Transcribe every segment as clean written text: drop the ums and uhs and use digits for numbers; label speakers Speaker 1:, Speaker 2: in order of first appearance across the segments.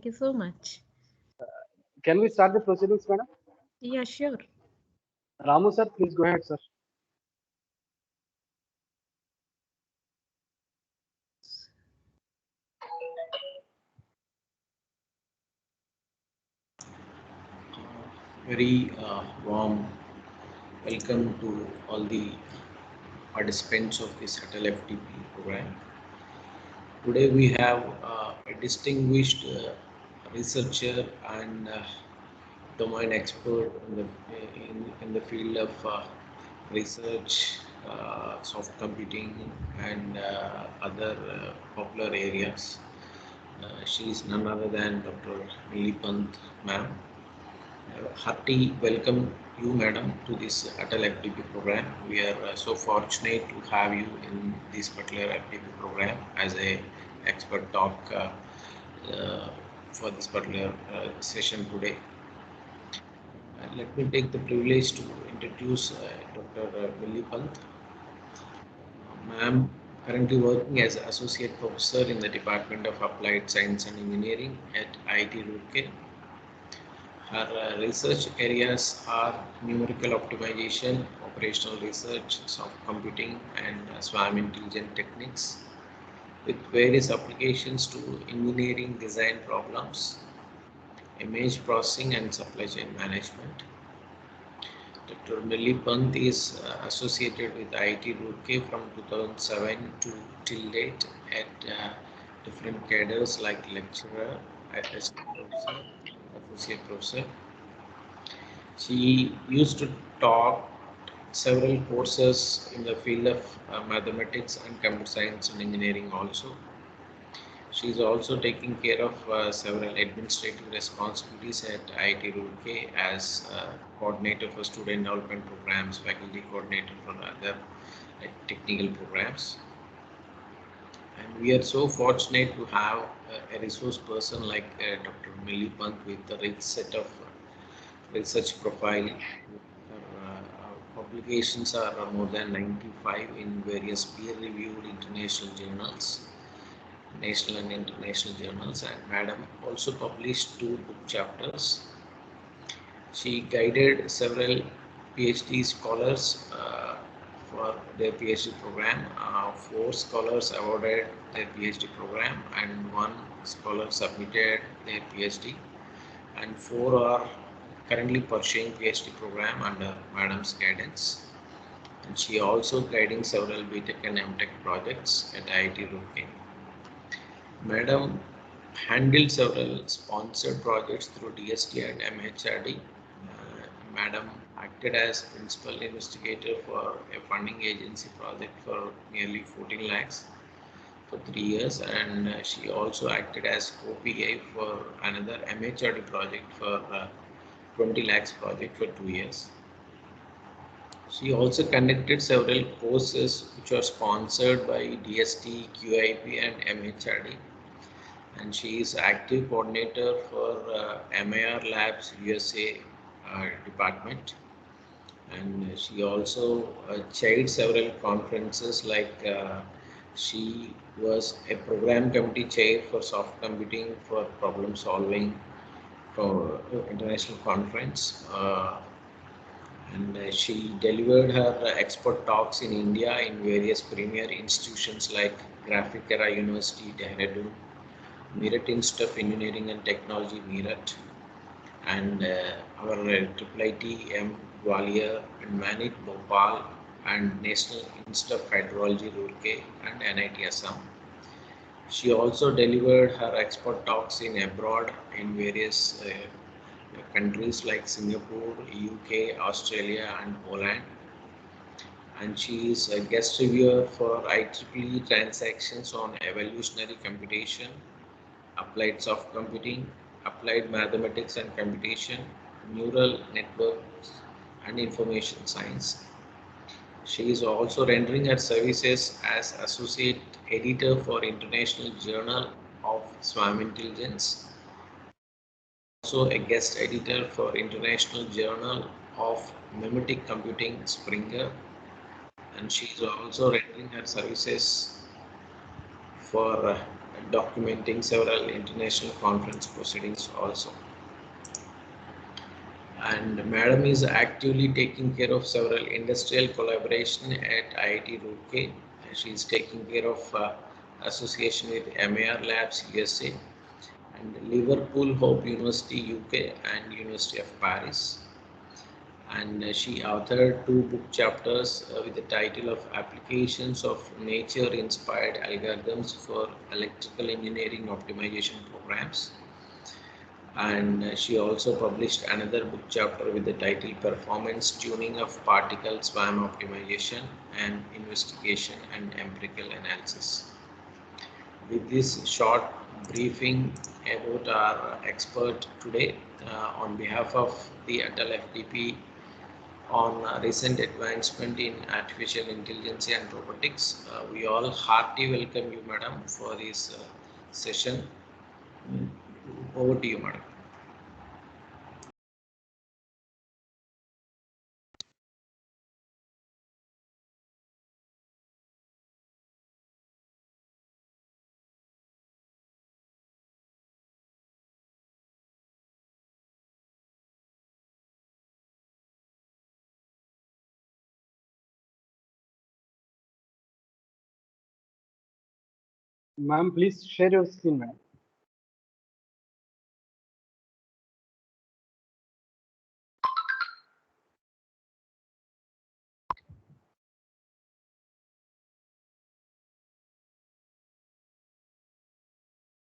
Speaker 1: you so much.
Speaker 2: Can we start the proceedings, madam?
Speaker 1: Yeah, sure.
Speaker 2: Ramu sir, please go ahead, sir.
Speaker 3: Very warm welcome to all the participants of this Atal FTP program. Today we have a distinguished researcher and domain expert in the field of research, soft computing, and other popular areas. She is none other than Dr. Milli Pant, ma'am. Hearty welcome you, madam, to this Atal FDP program. We are so fortunate to have you in this particular FDP program as a expert talk uh, for this particular session today. Let me take the privilege to introduce Dr. Milli Pant. Ma'am, currently working as Associate Professor in the Department of Applied Science and Engineering at IIT Roorkee. Her research areas are numerical optimization, operational research, soft computing, and swarm intelligent techniques, with various applications to engineering design problems, image processing, and supply chain management. Dr. Milli Pant is associated with IIT Roorkee from 2007 to till date at different cadres like lecturer, assistant professor, associate professor. She used to taught several courses in the field of mathematics and computer science and engineering also. She is also taking care of several administrative responsibilities at IIT Roorkee as coordinator for student development programs, faculty coordinator for other technical programs. And we are so fortunate to have a resource person like Dr. Milli Pant with a rich set of research profile. Publications are more than 95 in various peer-reviewed international journals, national and international journals, and Madam also published 2 book chapters. She guided several PhD scholars for their PhD program. 4 scholars awarded their PhD program, and 1 scholar submitted their PhD, and 4 are currently pursuing PhD program under Madam's guidance. And she also guiding several BTech and MTech projects at IIT Roorkee. Madam handled several sponsored projects through DST and MHRD. Madam acted as principal investigator for a funding agency project for nearly 14 lakhs for 3 years, and she also acted as OPA for another MHRD project for 20 lakhs project for 2 years. She also conducted several courses which are sponsored by DST, QIP, and MHRD, and she is active coordinator for MIR Labs USA department, and she also chaired several conferences like she was a program committee chair for soft computing for problem solving for international conference, and she delivered her expert talks in India in various premier institutions like Graphicera University, Dehradun, Meerut Institute of Engineering and Technology, Meerut, and our IIIT Gwalior and Manit Bhopal and National Institute of Hydrology, Roorkee, and NIT Assam. She also delivered her expert talks in abroad in various countries like Singapore, UK, Australia, and Poland. And she is a guest reviewer for IEEE transactions on evolutionary computation, applied soft computing, applied mathematics and computation, neural networks, and information science. She is also rendering her services as associate editor for International Journal of Swarm Intelligence, also a guest editor for International Journal of Memetic Computing, Springer, and she is also rendering her services for documenting several international conference proceedings also. And Madam is actively taking care of several industrial collaboration at IIT Roorkee. She is taking care of association with MAR Labs USA and Liverpool Hope University UK and University of Paris. And she authored two book chapters with the title of Applications of Nature Inspired Algorithms for Electrical Engineering Optimization Programs. And she also published another book chapter with the title Performance Tuning of Particle Swarm Optimization and Investigation and Empirical Analysis. With this short briefing about our expert today, on behalf of the Atal FDP on recent advancement in artificial intelligence and robotics, we all heartily welcome you, madam, for this session. Over to you, madam.
Speaker 2: Ma'am, please share your screen, ma'am.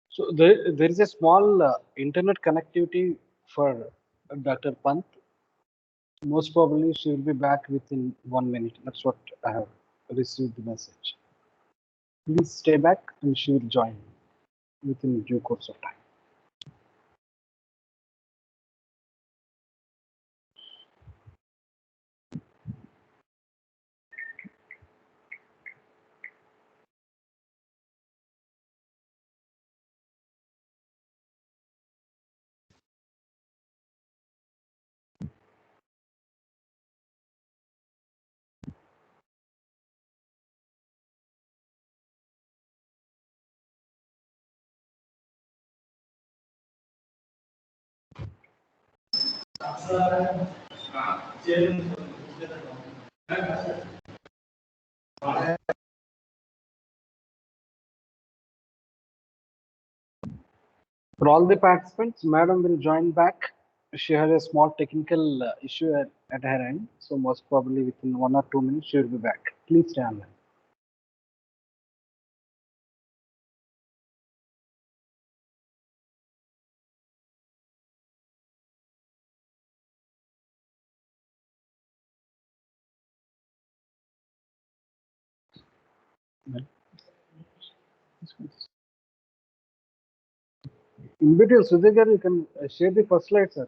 Speaker 2: So there is a small internet connectivity for Dr. Pant. Most probably she will be back within 1 minute. That's what I have received the message. Please stay back and she will join within due course of time. For all the participants, Madam will join back. She had a small technical issue at her end, so most probably within 1 or 2 minutes she will be back. Please stay online. In between, Sudhir, you can share the first slide, sir.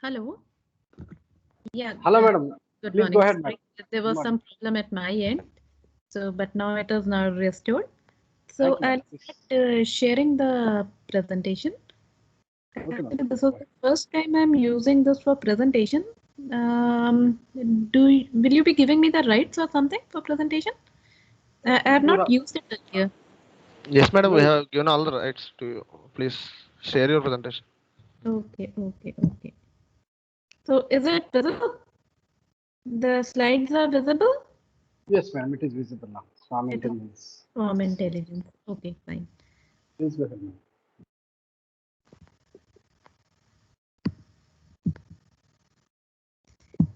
Speaker 1: Hello. Yeah.
Speaker 2: Hello, madam.
Speaker 1: Good
Speaker 2: Please
Speaker 1: morning.
Speaker 2: go ahead,
Speaker 1: Sorry,
Speaker 2: madam.
Speaker 1: there
Speaker 2: Good
Speaker 1: was some
Speaker 2: morning.
Speaker 1: problem at my end. So, but now it is now restored. So
Speaker 2: Thank you,
Speaker 1: I'll
Speaker 2: madam. Please.
Speaker 1: start sharing the presentation.
Speaker 2: Okay, madam.
Speaker 1: Actually, this is the first time I'm using this for presentation. Will you be giving me the rights or something for presentation? I have
Speaker 2: You
Speaker 1: not
Speaker 2: are,
Speaker 1: used it earlier.
Speaker 4: Yes, madam, we
Speaker 2: you
Speaker 4: have given all the rights to you. Please share your presentation.
Speaker 1: Okay. So is it visible? The slides are visible?
Speaker 2: yes, madam. It is visible now. Swarm
Speaker 1: It is
Speaker 2: intelligence.
Speaker 1: Swarm intelligence. Okay, fine.
Speaker 2: Please go ahead, madam.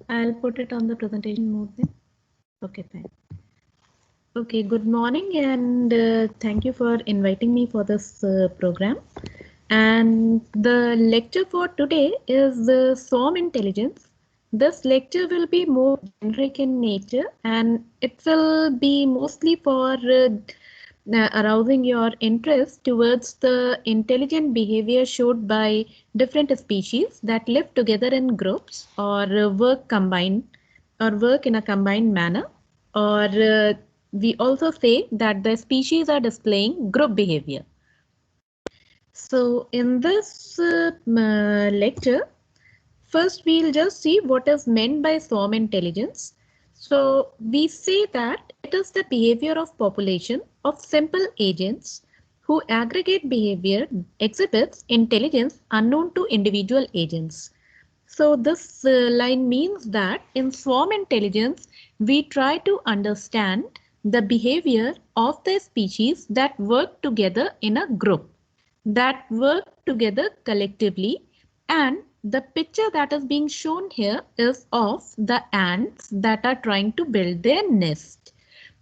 Speaker 1: I'll put it on the presentation mode then. Okay, fine. Okay, good morning and thank you for inviting me for this program. And the lecture for today is the Swarm Intelligence. This lecture will be more generic in nature and it will be mostly for arousing your interest towards the intelligent behavior showed by different species that live together in groups or work in a combined manner, or we also say that the species are displaying group behavior. So in this lecture, first we'll just see what is meant by swarm intelligence. So we say that it is the behavior of population of simple agents who aggregate behavior exhibits intelligence unknown to individual agents. So this line means that in swarm intelligence, we try to understand the behavior of the species that work together in a group, that work together collectively, and the picture that is being shown here is of the ants that are trying to build their nest.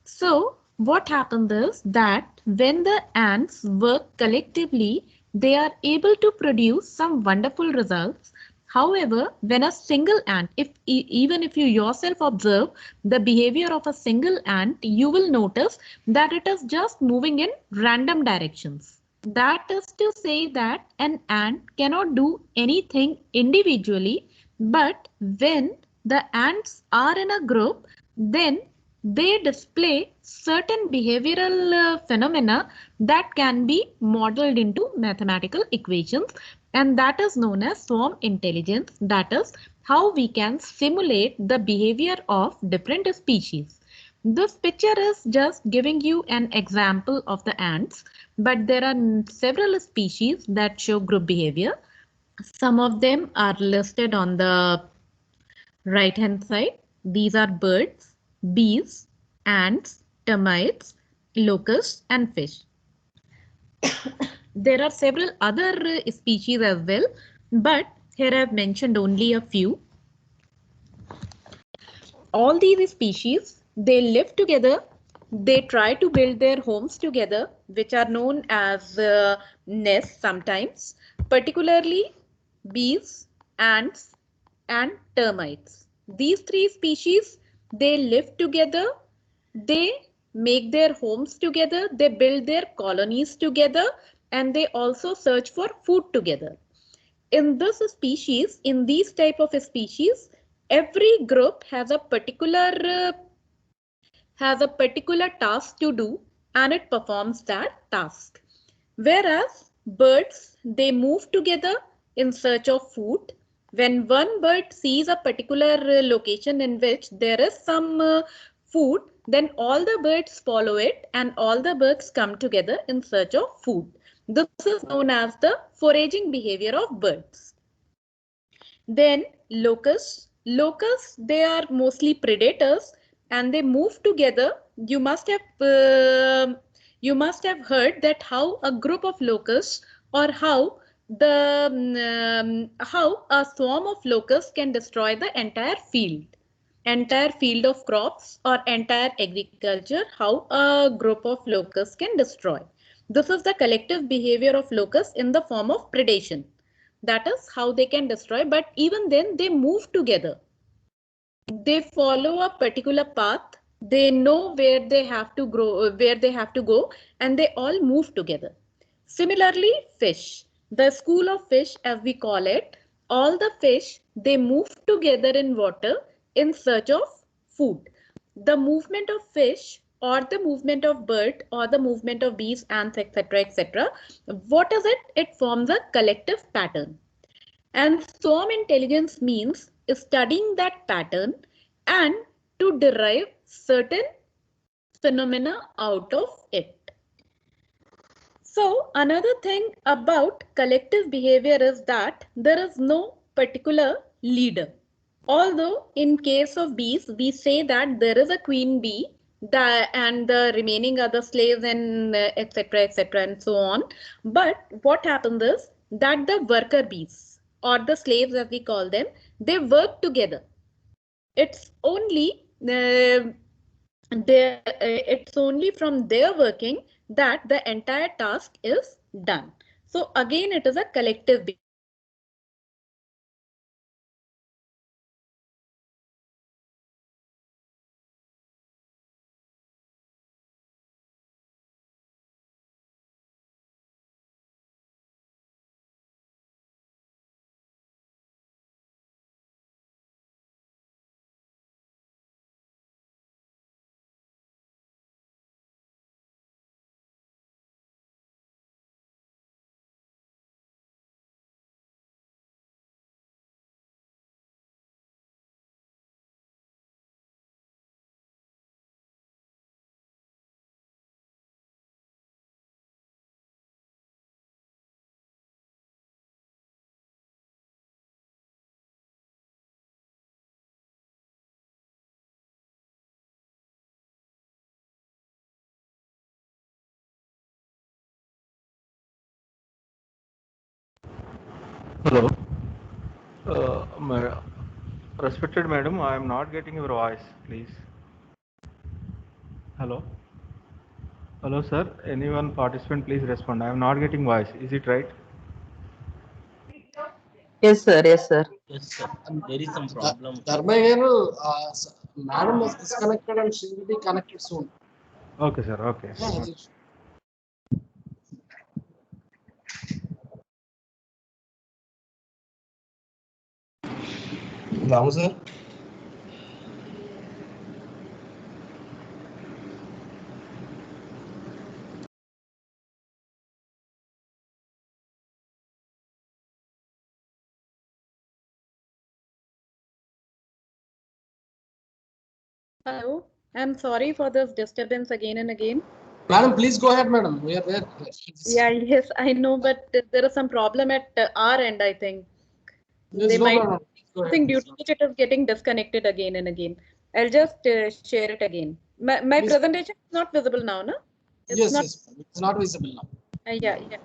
Speaker 1: So what happens is that when the ants work collectively, they are able to produce some wonderful results. However, when a single ant, even if you yourself observe the behavior of a single ant, you will notice that it is just moving in random directions. That is to say that an ant cannot do anything individually, but when the ants are in a group, then they display certain behavioral phenomena that can be modeled into mathematical equations, and that is known as swarm intelligence. That is how we can simulate the behavior of different species. This picture is just giving you an example of the ants, but there are several species that show group behavior. Some of them are listed on the right hand side. These are birds, bees, ants, termites, locusts, and fish. There are several other species as well, but here I have mentioned only a few. All these species, they live together, they try to build their homes together, which are known as nests sometimes, particularly bees, ants, and termites. These three species, they live together, they make their homes together, they build their colonies together, and they also search for food together. In this species, in these type of species, every group has a particular task to do, and it performs that task. Whereas birds, they move together in search of food. When one bird sees a particular location in which there is some food, then all the birds follow it and all the birds come together in search of food. This is known as the foraging behavior of birds. Then locusts. Locusts, they are mostly predators and they move together. You must have heard that how a group of locusts, or how a swarm of locusts can destroy the entire field of crops or entire agriculture, how a group of locusts can destroy. This is the collective behavior of locusts in the form of predation. That is how they can destroy, but even then they move together. They follow a particular path. They know where they have to go, and they all move together. Similarly, fish. The school of fish, as we call it, all the fish, they move together in water in search of food. The movement of fish or the movement of bird or the movement of bees, ants, etc., etc. What is it? It forms a collective pattern. And swarm intelligence means studying that pattern and to derive certain phenomena out of it. So another thing about collective behavior is that there is no particular leader. Although in case of bees, we say that there is a queen bee and the remaining other slaves and etc., etc., and so on. But what happens is that the worker bees or the slaves, as we call them, they work together. It's only it's only from their working that the entire task is done. So again, it is a collective behavior.
Speaker 5: Hello. Respected madam, I am not getting your voice, please. Hello. Hello, sir. Anyone participant, please respond. I am not getting voice. Is it right?
Speaker 6: Yes, sir. Yes, sir.
Speaker 7: Yes, sir. There is some problem.
Speaker 2: Dharma, madam was disconnected and she will be connected soon.
Speaker 5: Okay, sir. Okay.
Speaker 2: Now, sir.
Speaker 1: Hello, I'm sorry for this disturbance again and again.
Speaker 2: Madam, please go ahead, madam. We are there.
Speaker 1: Yeah, yes, I know, but there is some problem at our end, I think.
Speaker 2: Yes,
Speaker 1: They
Speaker 2: no
Speaker 1: might
Speaker 2: problem.
Speaker 1: think due to which it is getting disconnected again and again. I'll just share it again. My presentation is not visible now, no?
Speaker 2: Yes, yes, it's not visible now.
Speaker 1: Yeah, yeah.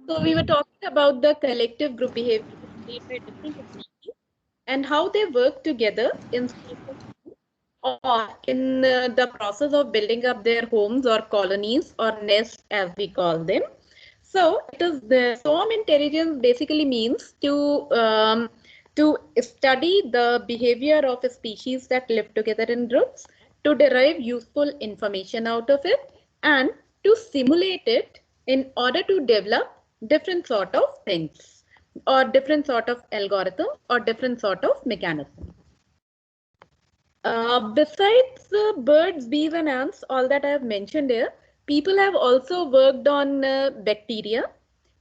Speaker 1: So we were talking about the collective group behavior displayed by different species and how they work together in or in the process of building up their homes or colonies or nests, as we call them. So it is the swarm intelligence basically means to study the behavior of a species that live together in groups, to derive useful information out of it, and to simulate it in order to develop different sort of things or different sort of algorithm or different sort of mechanism. Besides birds, bees, and ants, all that I have mentioned here, people have also worked on bacteria.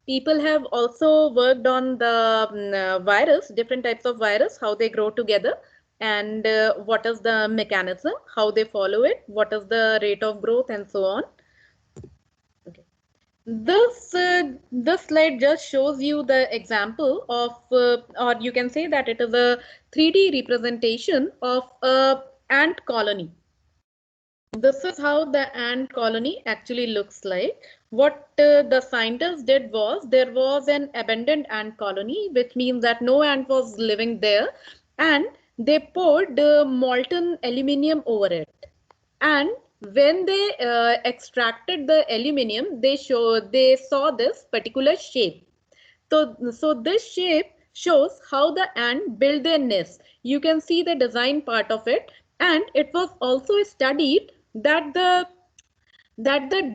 Speaker 1: People have also worked on the virus, different types of virus, how they grow together, and what is the mechanism, how they follow it, what is the rate of growth, and so on. Okay. This slide just shows you the example of, or you can say that it is a 3D representation of a ant colony. This is how the ant colony actually looks like. What the scientists did was, there was an abandoned ant colony, which means that no ant was living there, and they poured molten aluminium over it. And when they extracted the aluminium, they saw this particular shape. So this shape shows how the ant build their nest. You can see the design part of it. And it was also studied that the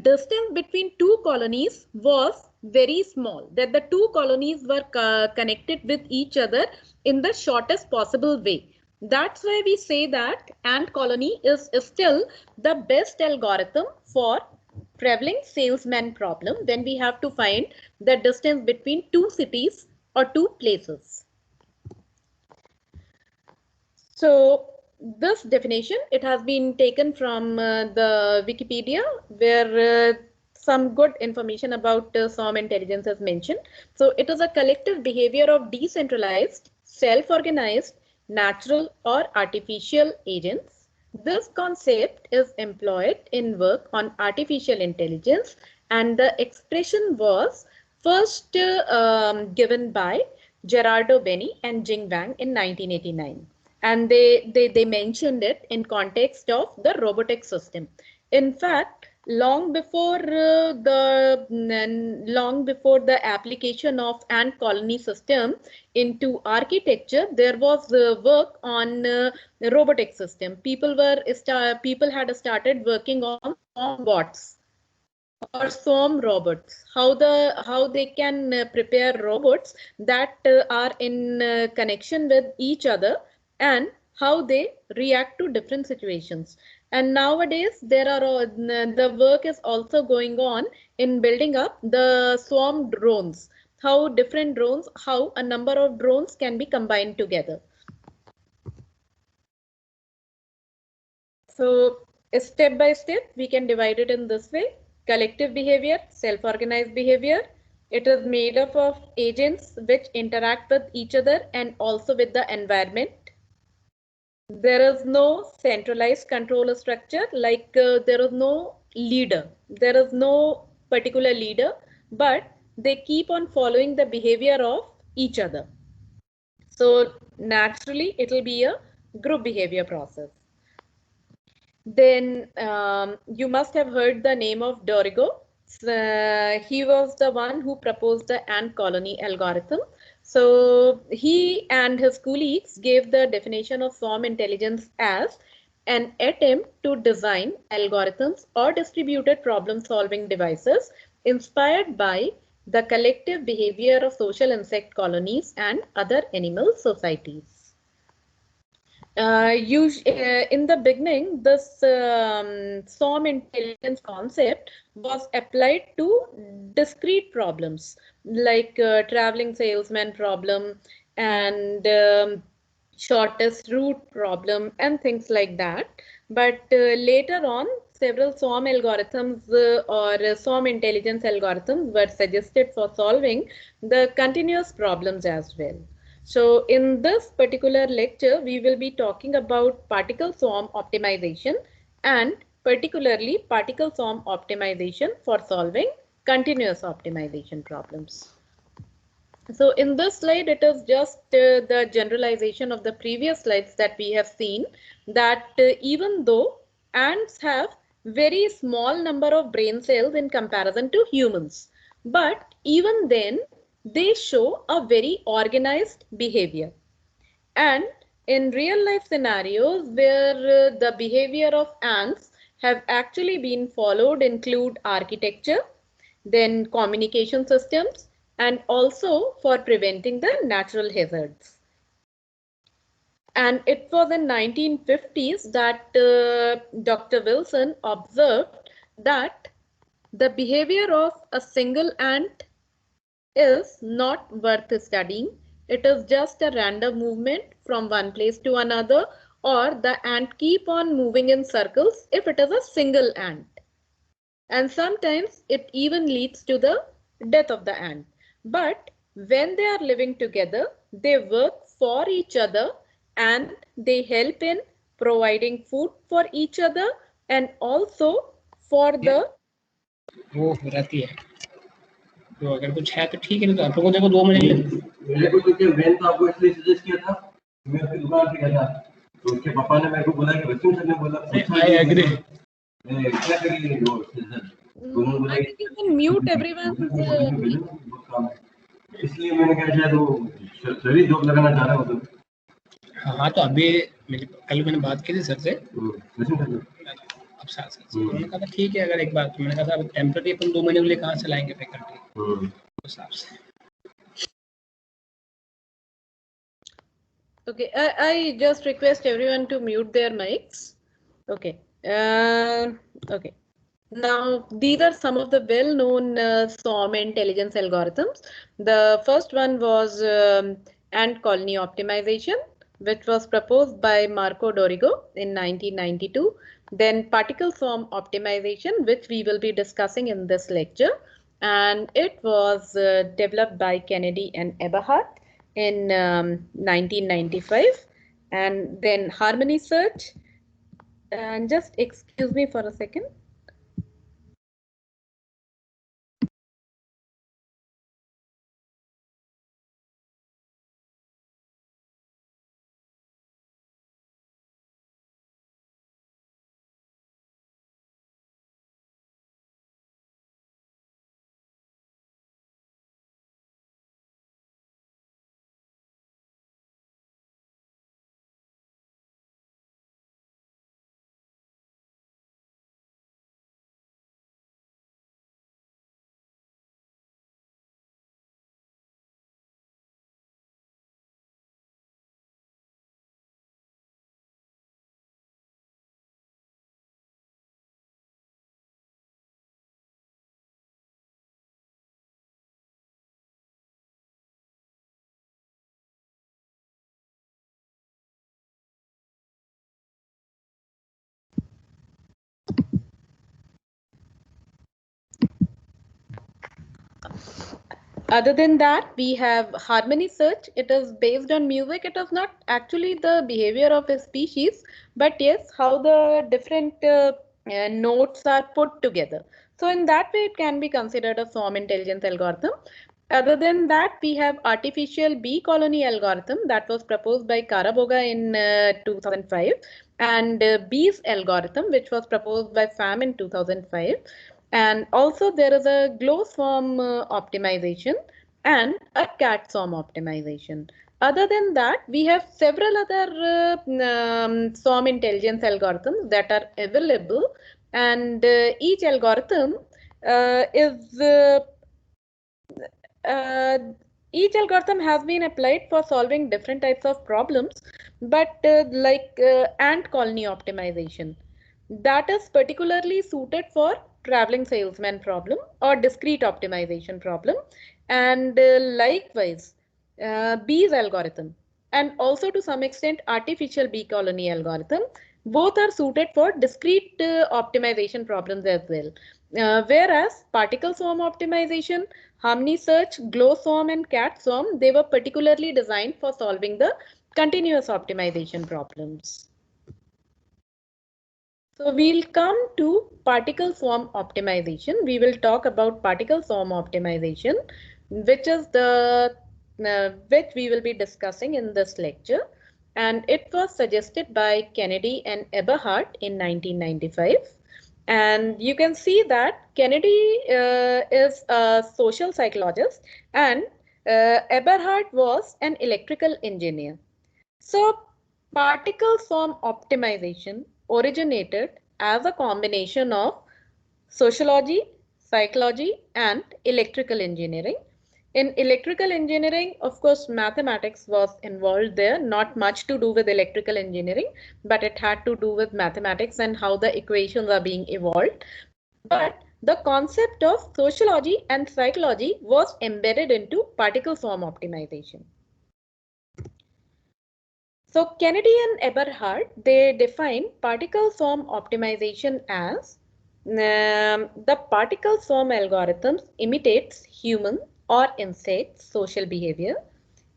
Speaker 1: distance between two colonies was very small, that the two colonies were connected with each other in the shortest possible way. That's why we say that ant colony is still the best algorithm for traveling salesman problem when we have to find the distance between two cities or two places. So this definition, it has been taken from the Wikipedia, where some good information about swarm intelligence is mentioned. So it is a collective behavior of decentralized, self-organized, natural or artificial agents. This concept is employed in work on artificial intelligence, and the expression was first given by Gerardo Beni and Jing Wang in 1989. And they mentioned it in context of the robotic system. In fact, long before the application of ant colony system into architecture, there was work on robotic system. People had started working on bots or swarm robots, how they can prepare robots that are in connection with each other and how they react to different situations. And nowadays there are the work is also going on in building up the swarm drones, how a number of drones can be combined together. So step by step we can divide it in this way: collective behavior, self-organized behavior. It is made up of agents which interact with each other and also with the environment. There is no centralized control structure, like there is no leader. There is no particular leader, but they keep on following the behavior of each other. So naturally, it will be a group behavior process. Then you must have heard the name of Dorigo. He was the one who proposed the ant colony algorithm. So he and his colleagues gave the definition of swarm intelligence as an attempt to design algorithms or distributed problem-solving devices inspired by the collective behavior of social insect colonies and other animal societies. In the beginning, this swarm intelligence concept was applied to discrete problems like traveling salesman problem and shortest route problem and things like that. But later on, several swarm algorithms or swarm intelligence algorithms were suggested for solving the continuous problems as well. So in this particular lecture, we will be talking about particle swarm optimization and particularly particle swarm optimization for solving continuous optimization problems. So in this slide, it is just the generalization of the previous slides that we have seen, that even though ants have very small number of brain cells in comparison to humans, but even then they show a very organized behavior. And in real life scenarios where the behavior of ants have actually been followed include architecture, then communication systems, and also for preventing the natural hazards. And it was in 1950s that Dr. Wilson observed that the behavior of a single ant is not worth studying. It is just a random movement from one place to another, or the ant keep on moving in circles if it is a single ant. And sometimes it even leads to the death of the ant. But when they are living together, they work for each other and they help in providing food for each other and also for the
Speaker 6: वो रहती है। तो अगर कुछ है तो ठीक है, नहीं तो आप लोगों को देखो 2 महीने मेरे को तो मैंने तो आपको इसलिए सजेस्ट किया था, मैं अपनी दुकान पे गया था तो उसके पापा ने मेरे को बोला कि बच्चों से ने बोला आई एग्री क्या करिए वो दोनों बोला
Speaker 1: I think you can mute everyone.
Speaker 6: इसलिए मैंने कहा शायद वो सभी जॉब लगाना चाह रहा हूं तो हाँ तो अभी कल मैंने बात की थी सर से, अब साथ साथ उन्होंने कहा था ठीक है, अगर एक बात मैंने कहा था टेम्पररी अपन 2 महीने के लिए कहाँ चलाएंगे फैकल्टी, उस हिसाब से।
Speaker 1: Okay, I just request everyone to mute their mics. Okay. Okay. Now, these are some of the well-known SORM intelligence algorithms. The first one was ant colony optimization, which was proposed by Marco Dorigo in 1992. Then particle swarm optimization, which we will be discussing in this lecture. And it was developed by Kennedy and Eberhard in 1995. And then harmony search. And just excuse me for a second. Other than that, we have harmony search. It is based on music. It is not actually the behavior of a species, but yes, how the different notes are put together. So in that way, it can be considered a swarm intelligence algorithm. Other than that, we have artificial bee colony algorithm that was proposed by Karaboga in 2005, and bees algorithm, which was proposed by Pham in 2005. And also there is a glow swarm optimization and a cat swarm optimization. Other than that, we have several other swarm intelligence algorithms that are available, and each algorithm is each algorithm has been applied for solving different types of problems, but like ant colony optimization, that is particularly suited for traveling salesman problem or discrete optimization problem, and likewise bees algorithm and also to some extent artificial bee colony algorithm, both are suited for discrete optimization problems as well. Whereas particle swarm optimization, harmony search, glow swarm and cat swarm, they were particularly designed for solving the continuous optimization problems. So we'll come to particle swarm optimization. We will talk about particle swarm optimization, which is the which we will be discussing in this lecture. And it was suggested by Kennedy and Eberhard in 1995. And you can see that Kennedy is a social psychologist and Eberhard was an electrical engineer. So particle swarm optimization originated as a combination of sociology, psychology, and electrical engineering. In electrical engineering, of course, mathematics was involved there, not much to do with electrical engineering, but it had to do with mathematics and how the equations are being evolved. But the concept of sociology and psychology was embedded into particle swarm optimization. So Kennedy and Eberhard, they define particle swarm optimization as the particle swarm algorithms imitates human or insect social behavior.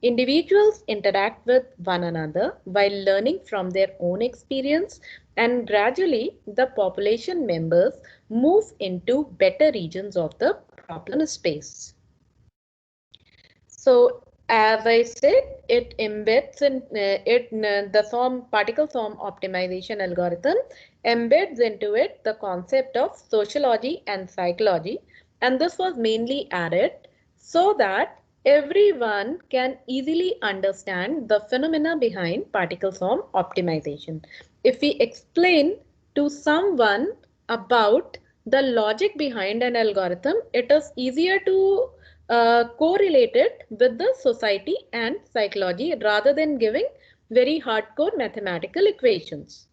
Speaker 1: Individuals interact with one another while learning from their own experience, and gradually the population members move into better regions of the problem space. So as I said, it embeds in the particle swarm optimization algorithm embeds into it the concept of sociology and psychology, and this was mainly added so that everyone can easily understand the phenomena behind particle swarm optimization. If we explain to someone about the logic behind an algorithm, it is easier to correlate it with the society and psychology rather than giving very hardcore mathematical equations.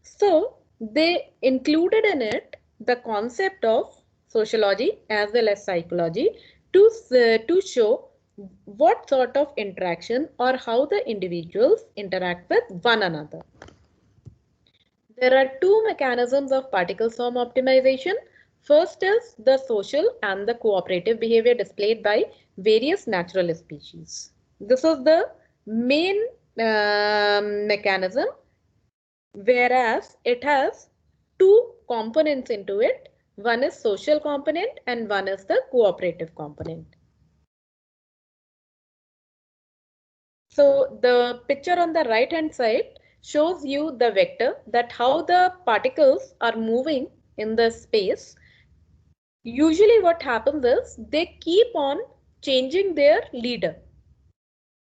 Speaker 1: So they included in it the concept of sociology as well as psychology to show what sort of interaction or how the individuals interact with one another. There are two mechanisms of particle swarm optimization. First is the social and the cooperative behavior displayed by various natural species. This is the main mechanism, whereas it has two components into it. One is social component and one is the cooperative component. So the picture on the right hand side shows you the vector, that how the particles are moving in the space. Usually what happens is they keep on changing their leader.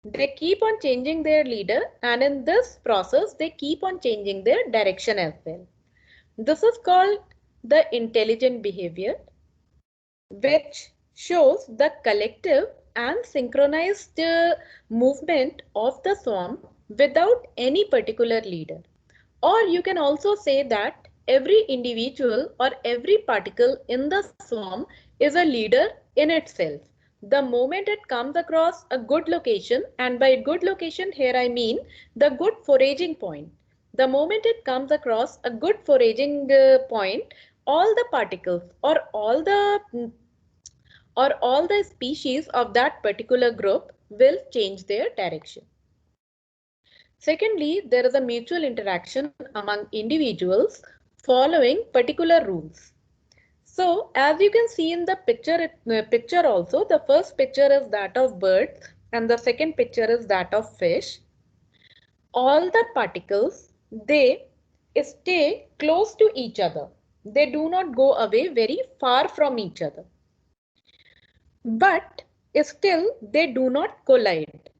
Speaker 1: They keep on changing their leader, and in this process they keep on changing their direction as well. This is called the intelligent behavior, which shows the collective and synchronized movement of the swarm without any particular leader. Or you can also say that every individual or every particle in the swarm is a leader in itself. The moment it comes across a good location, and by good location here I mean the good foraging point. The moment it comes across a good foraging point, all the particles or all the species of that particular group will change their direction. Secondly, there is a mutual interaction among individuals following particular rules. So as you can see in the picture also, the first picture is that of birds and the second picture is that of fish. All the particles, they stay close to each other. They do not go away very far from each other. But still they do not collide.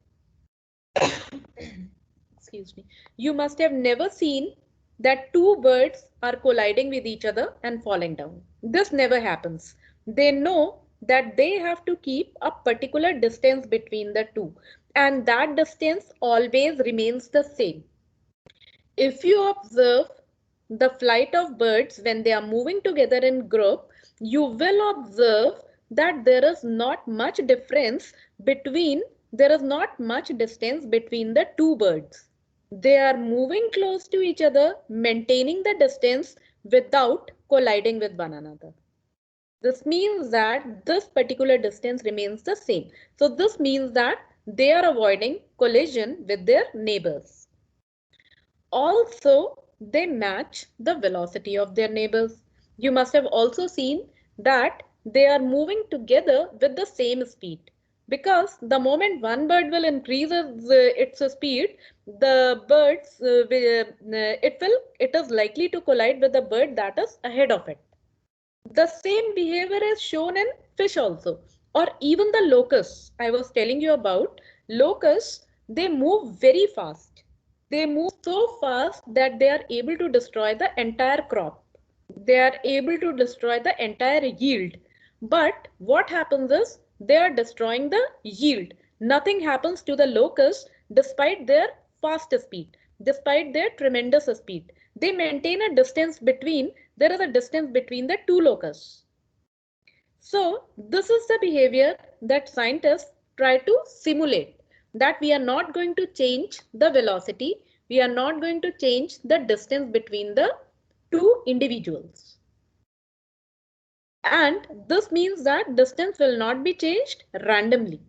Speaker 1: Excuse me. You must have never seen that two birds are colliding with each other and falling down. This never happens. They know that they have to keep a particular distance between the two, and that distance always remains the same. If you observe the flight of birds when they are moving together in group, you will observe that there is not much distance between the two birds. They are moving close to each other, maintaining the distance without colliding with one another. This means that this particular distance remains the same. So this means that they are avoiding collision with their neighbors. Also, they match the velocity of their neighbors. You must have also seen that they are moving together with the same speed, because the moment one bird will increase its speed, the birds it is likely to collide with the bird that is ahead of it. The same behavior is shown in fish also, or even the locusts. I was telling you about locusts. They move very fast. They move so fast that they are able to destroy the entire crop. They are able to destroy the entire yield. But what happens is they are destroying the yield. Nothing happens to the locusts despite their fast speed, despite their tremendous speed. They maintain a distance between, there is a distance between the two locusts. So this is the behavior that scientists try to simulate, that we are not going to change the velocity, we are not going to change the distance between the two individuals. And this means that distance will not be changed randomly.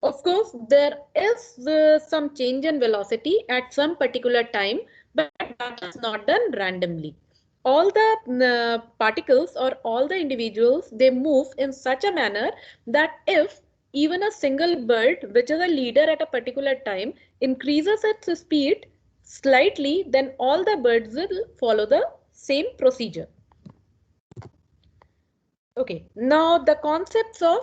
Speaker 1: Of course, there is some change in velocity at some particular time, but that is not done randomly. All the particles or all the individuals, they move in such a manner that if even a single bird, which is a leader at a particular time, increases its speed slightly, then all the birds will follow the same procedure. Okay, now the concepts of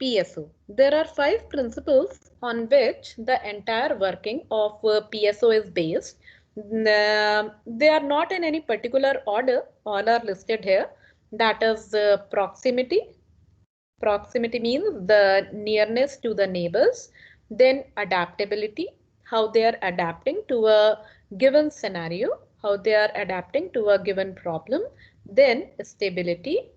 Speaker 1: PSO. There are 5 principles on which the entire working of PSO is based. They are not in any particular order. All are listed here. That is proximity. Proximity means the nearness to the neighbors. Then adaptability, how they are adapting to a given scenario, how they are adapting to a given problem. Then stability,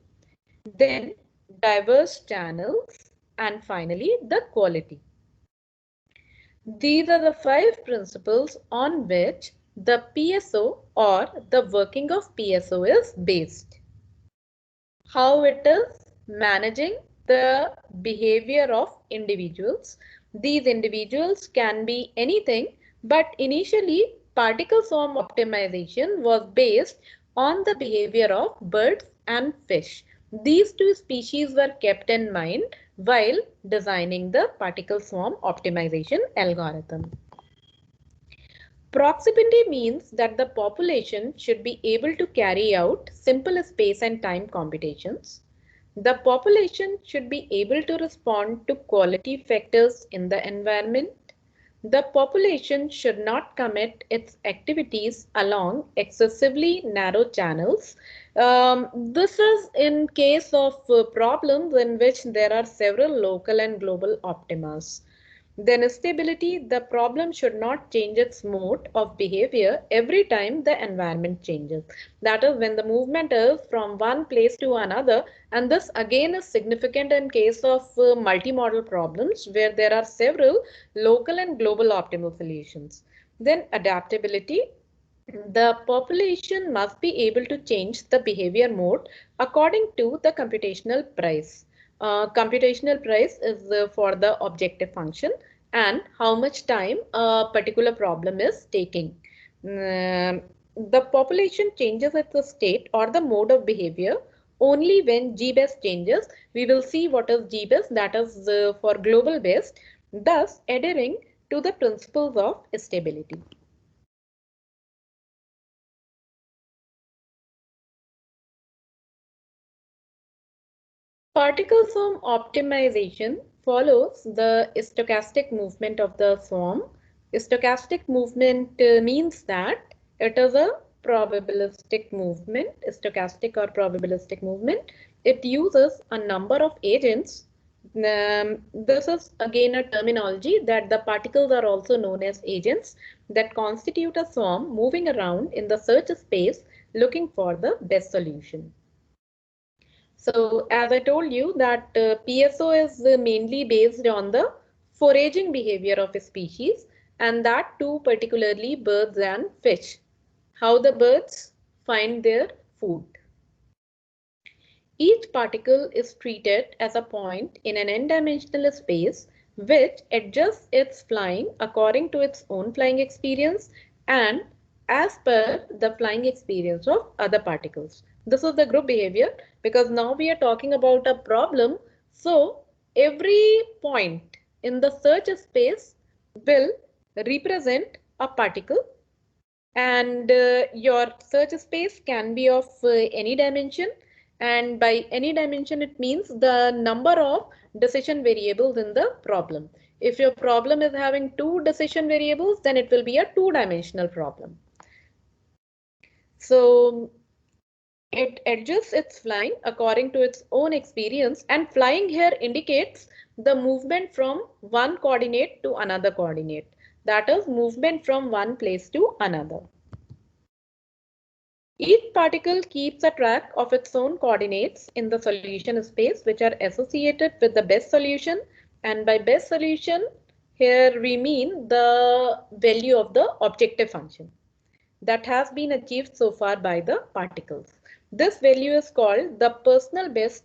Speaker 1: then diverse channels, and finally the quality. These are the 5 principles on which the PSO or the working of PSO is based. How it is managing the behavior of individuals. These individuals can be anything, but initially particle swarm optimization was based on the behavior of birds and fish. These 2 species were kept in mind while designing the particle swarm optimization algorithm. Proximity means that the population should be able to carry out simple space and time computations. The population should be able to respond to quality factors in the environment. The population should not commit its activities along excessively narrow channels. This is in case of problems in which there are several local and global optimas. Then stability, the problem should not change its mode of behavior every time the environment changes. That is when the movement is from one place to another, and this again is significant in case of multimodal problems where there are several local and global optimal solutions. Then adaptability, the population must be able to change the behavior mode according to the computational price. Computational price is for the objective function and how much time a particular problem is taking. The population changes its state or the mode of behavior only when GBEST changes. We will see what is GBEST, that is for global best, thus adhering to the principles of stability. Particle swarm optimization follows the stochastic movement of the swarm. Stochastic movement means that it is a probabilistic movement, stochastic or probabilistic movement. It uses a number of agents. This is again a terminology that the particles are also known as agents that constitute a swarm moving around in the search space looking for the best solution. So as I told you that PSO is mainly based on the foraging behavior of a species, and that too particularly birds and fish. How the birds find their food. Each particle is treated as a point in an n-dimensional space which adjusts its flying according to its own flying experience and as per the flying experience of other particles. This is the group behavior because now we are talking about a problem. So every point in the search space will represent a particle, and your search space can be of any dimension, and by any dimension it means the number of decision variables in the problem. If your problem is having 2 decision variables, then it will be a 2-dimensional problem. So it adjusts its flying according to its own experience, and flying here indicates the movement from one coordinate to another coordinate. That is movement from one place to another. Each particle keeps a track of its own coordinates in the solution space which are associated with the best solution, and by best solution here we mean the value of the objective function that has been achieved so far by the particles. This value is called the personal best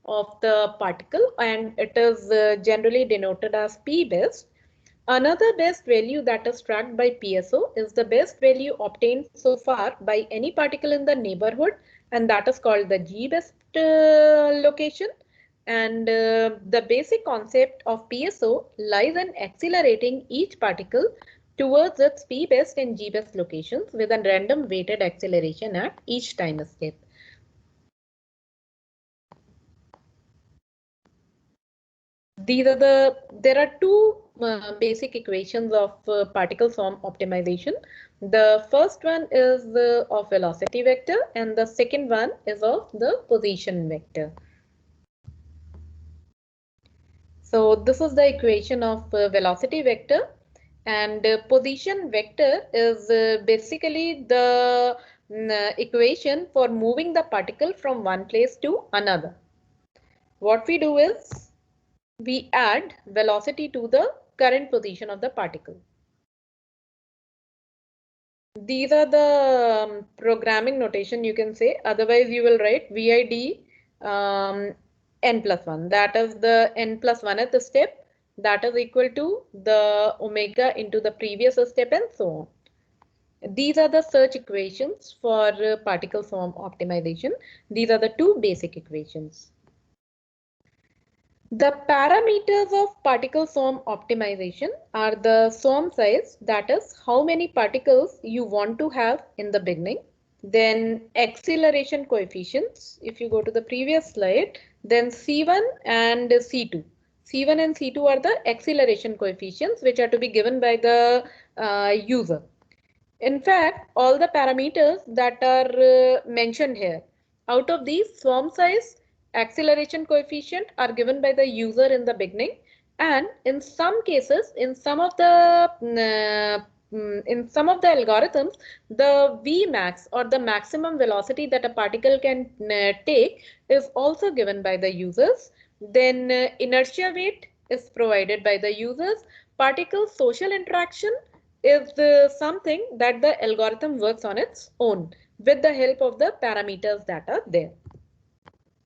Speaker 1: of the particle, and it is generally denoted as P best. Another best value that is tracked by PSO is the best value obtained so far by any particle in the neighborhood, and that is called the G-best location. And the basic concept of PSO lies in accelerating each particle towards its P-best and G-best locations with a random weighted acceleration at each time step. There are two basic equations of particle swarm optimization. The first one is of velocity vector and the second one is of the position vector. So this is the equation of velocity vector, and position vector is basically the equation for moving the particle from one place to another. What we do is we add velocity to the current position of the particle. These are the programming notation, you can say. Otherwise you will write VID n plus 1. That is the n plus 1th step. That is equal to the omega into the previous step and so on. These are the search equations for particle swarm optimization. These are the two basic equations. The parameters of particle swarm optimization are the swarm size, that is how many particles you want to have in the beginning. Then acceleration coefficients, if you go to the previous slide, then C1 and C2. C1 and C2 are the acceleration coefficients which are to be given by the user. In fact, all the parameters that are mentioned here, out of these, swarm size, acceleration coefficient are given by the user in the beginning, and in some cases, in some of the algorithms, the Vmax or the maximum velocity that a particle can take is also given by the users. Then inertia weight is provided by the users. Particle social interaction is something that the algorithm works on its own with the help of the parameters that are there.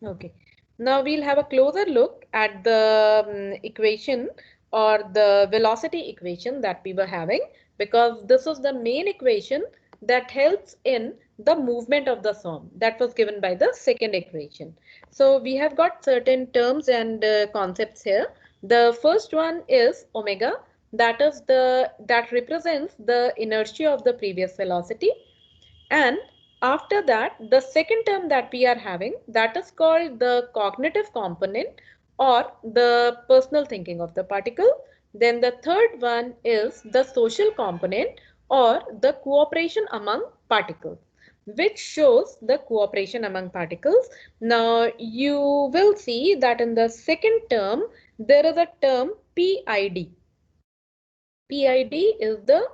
Speaker 1: Okay, now we'll have a closer look at the equation or the velocity equation that we were having, because this is the main equation that helps in the movement of the swarm that was given by the second equation. So we have got certain terms and concepts here. The first one is omega, that represents the inertia of the previous velocity, and after that, the second term that we are having, that is called the cognitive component or the personal thinking of the particle. Then the third one is the social component or the cooperation among particles, which shows the cooperation among particles. Now you will see that in the second term, there is a term PID. PID is the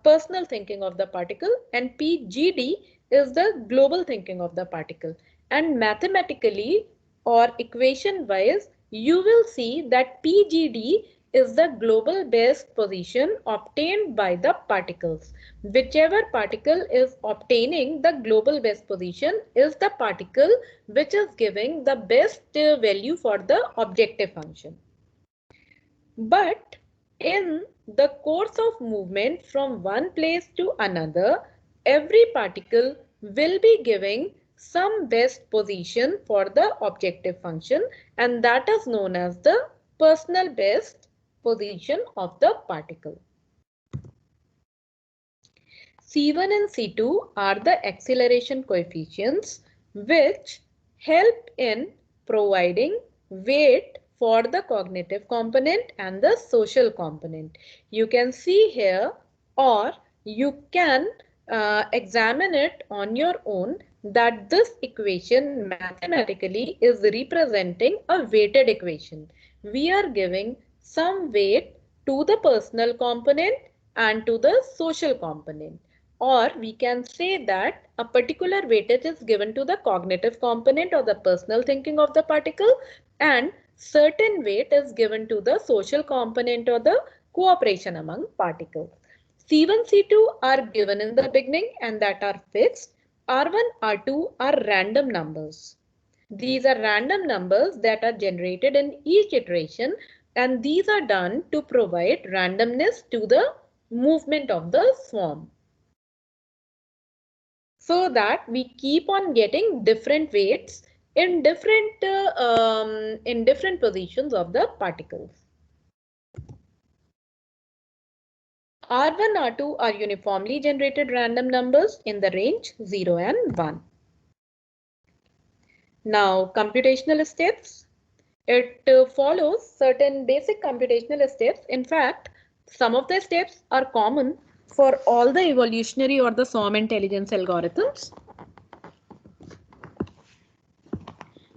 Speaker 1: personal thinking of the particle, and PGD is the global thinking of the particle. And mathematically or equation wise, you will see that PGD is the global best position obtained by the particles. Whichever particle is obtaining the global best position is the particle which is giving the best value for the objective function. But in the course of movement from one place to another, every particle will be giving some best position for the objective function, and that is known as the personal best position of the particle. C1 and C2 are the acceleration coefficients which help in providing weight for the cognitive component and the social component. You can see here, or you can examine it on your own, that this equation mathematically is representing a weighted equation. We are giving some weight to the personal component and to the social component. Or we can say that a particular weightage is given to the cognitive component or the personal thinking of the particle, and certain weight is given to the social component or the cooperation among particles. C1, C2 are given in the beginning and that are fixed. R1, R2 are random numbers. These are random numbers that are generated in each iteration, and these are done to provide randomness to the movement of the swarm, so that we keep on getting different weights in different positions of the particles. R1, R2 are uniformly generated random numbers in the range 0 and 1. Now, computational steps. It follows certain basic computational steps. In fact, some of the steps are common for all the evolutionary or the swarm intelligence algorithms.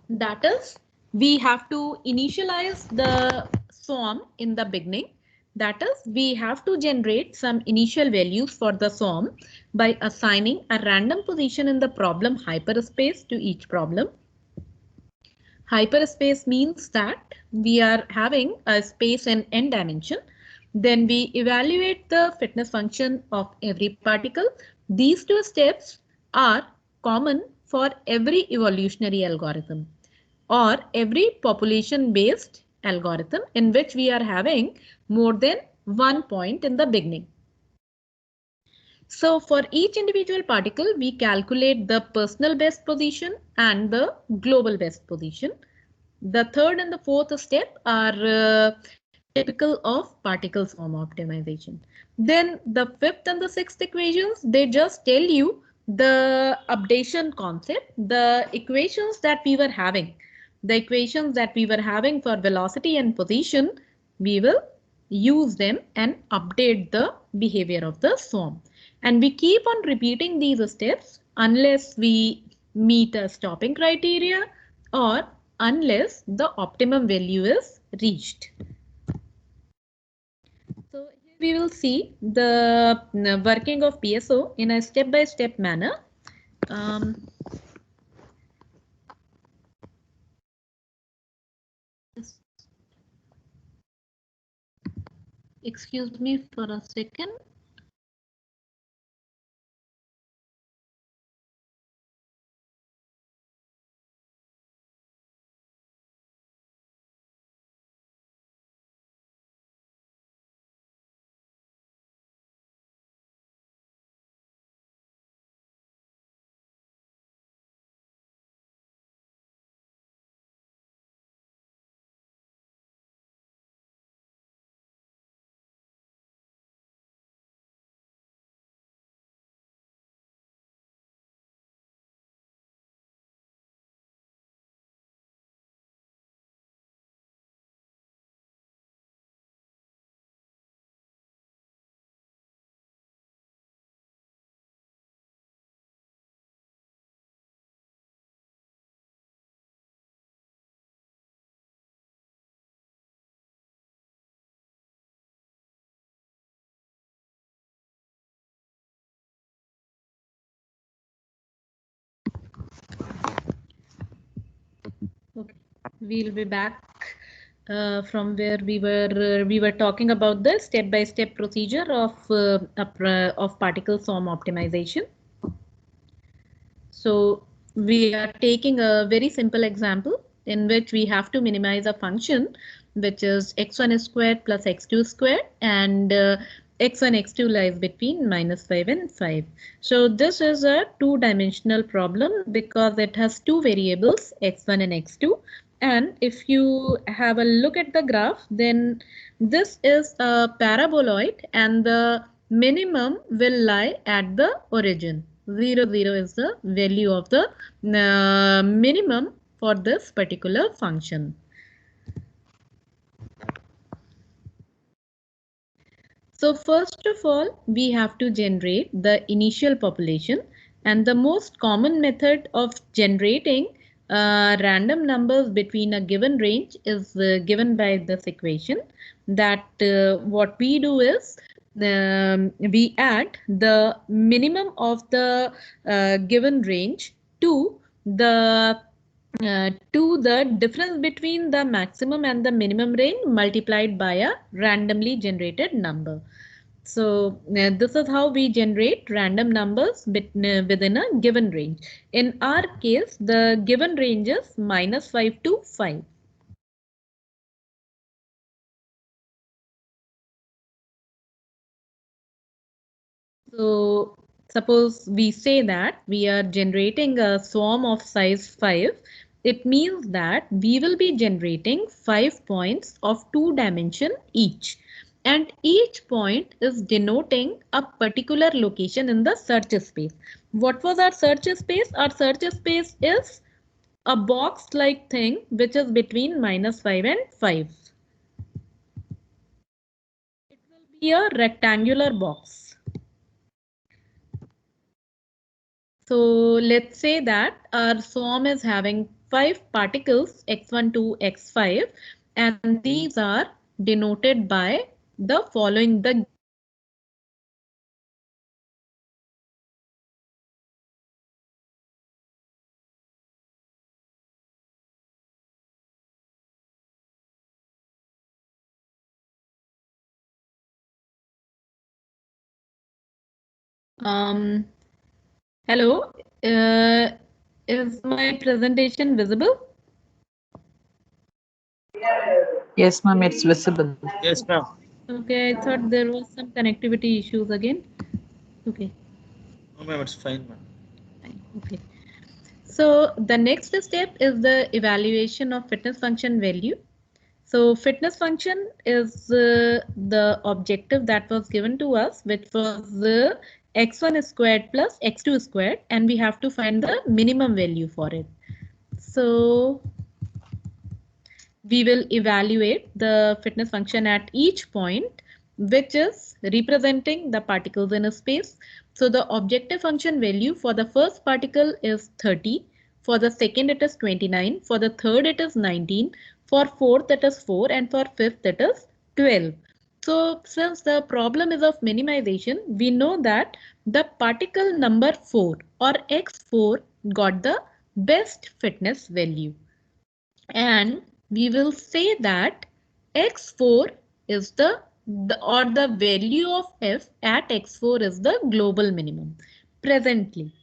Speaker 1: That is, we have to initialize the swarm in the beginning. That is, we have to generate some initial values for the swarm by assigning a random position in the problem hyperspace to each problem. Hyperspace means that we are having a space in n dimension. Then we evaluate the fitness function of every particle. These two steps are common for every evolutionary algorithm or every population based algorithm in which we are having more than one point in the beginning. So for each individual particle, we calculate the personal best position and the global best position. The third and the fourth step are typical of particle swarm optimization. Then the fifth and the sixth equations, they just tell you the updation concept, the equations that we were having. The equations that we were having for velocity and position, we will use them and update the behavior of the swarm. And we keep on repeating these steps unless we meet a stopping criteria or unless the optimum value is reached. So here we will see the working of PSO in a step-by-step manner. Excuse me for a second. Okay, we'll be back from where we were talking about the step-by-step procedure of particle swarm optimization. So we are taking a very simple example in which we have to minimize a function which is x1 squared plus x2 squared, and x1 x2 lies between -5 and 5. So this is a two-dimensional problem because it has two variables, x1 and x2. And if you have a look at the graph, then this is a paraboloid and the minimum will lie at the origin. 0, 0 is the value of the minimum for this particular function. So first of all, we have to generate the initial population, and the most common method of generating random numbers between a given range is given by this equation. That what we do is we add the minimum of the given range to the difference between the maximum and the minimum range multiplied by a randomly generated number. So this is how we generate random numbers within a given range. In our case, the given range is -5 to 5. So suppose we say that we are generating a swarm of size 5. It means that we will be generating 5 points of 2 dimension each. And each point is denoting a particular location in the search space. What was our search space? Our search space is a box-like thing which is between -5 and 5. It will be a rectangular box. So let's say that our swarm is having 5 particles x1 to x5, and these are denoted by the following. The hello, is my presentation visible?
Speaker 8: Yes, ma'am, it's visible.
Speaker 7: Yes, ma'am.
Speaker 1: Okay, I thought there was some connectivity issues again. Okay.
Speaker 7: No, ma'am, it's fine, ma'am.
Speaker 1: Okay. So the next step is the evaluation of fitness function value. So fitness function is the objective that was given to us, which was the x1 squared plus x2 squared, and we have to find the minimum value for it. So we will evaluate the fitness function at each point, which is representing the particles in a space. So the objective function value for the first particle is 30. For the second, it is 29. For the third, it is 19. For fourth, it is 4. And for fifth, it is 12. So since the problem is of minimization, we know that the particle number 4 or x4 got the best fitness value. And we will say that x4 is the value of f at x4 is the global minimum presently,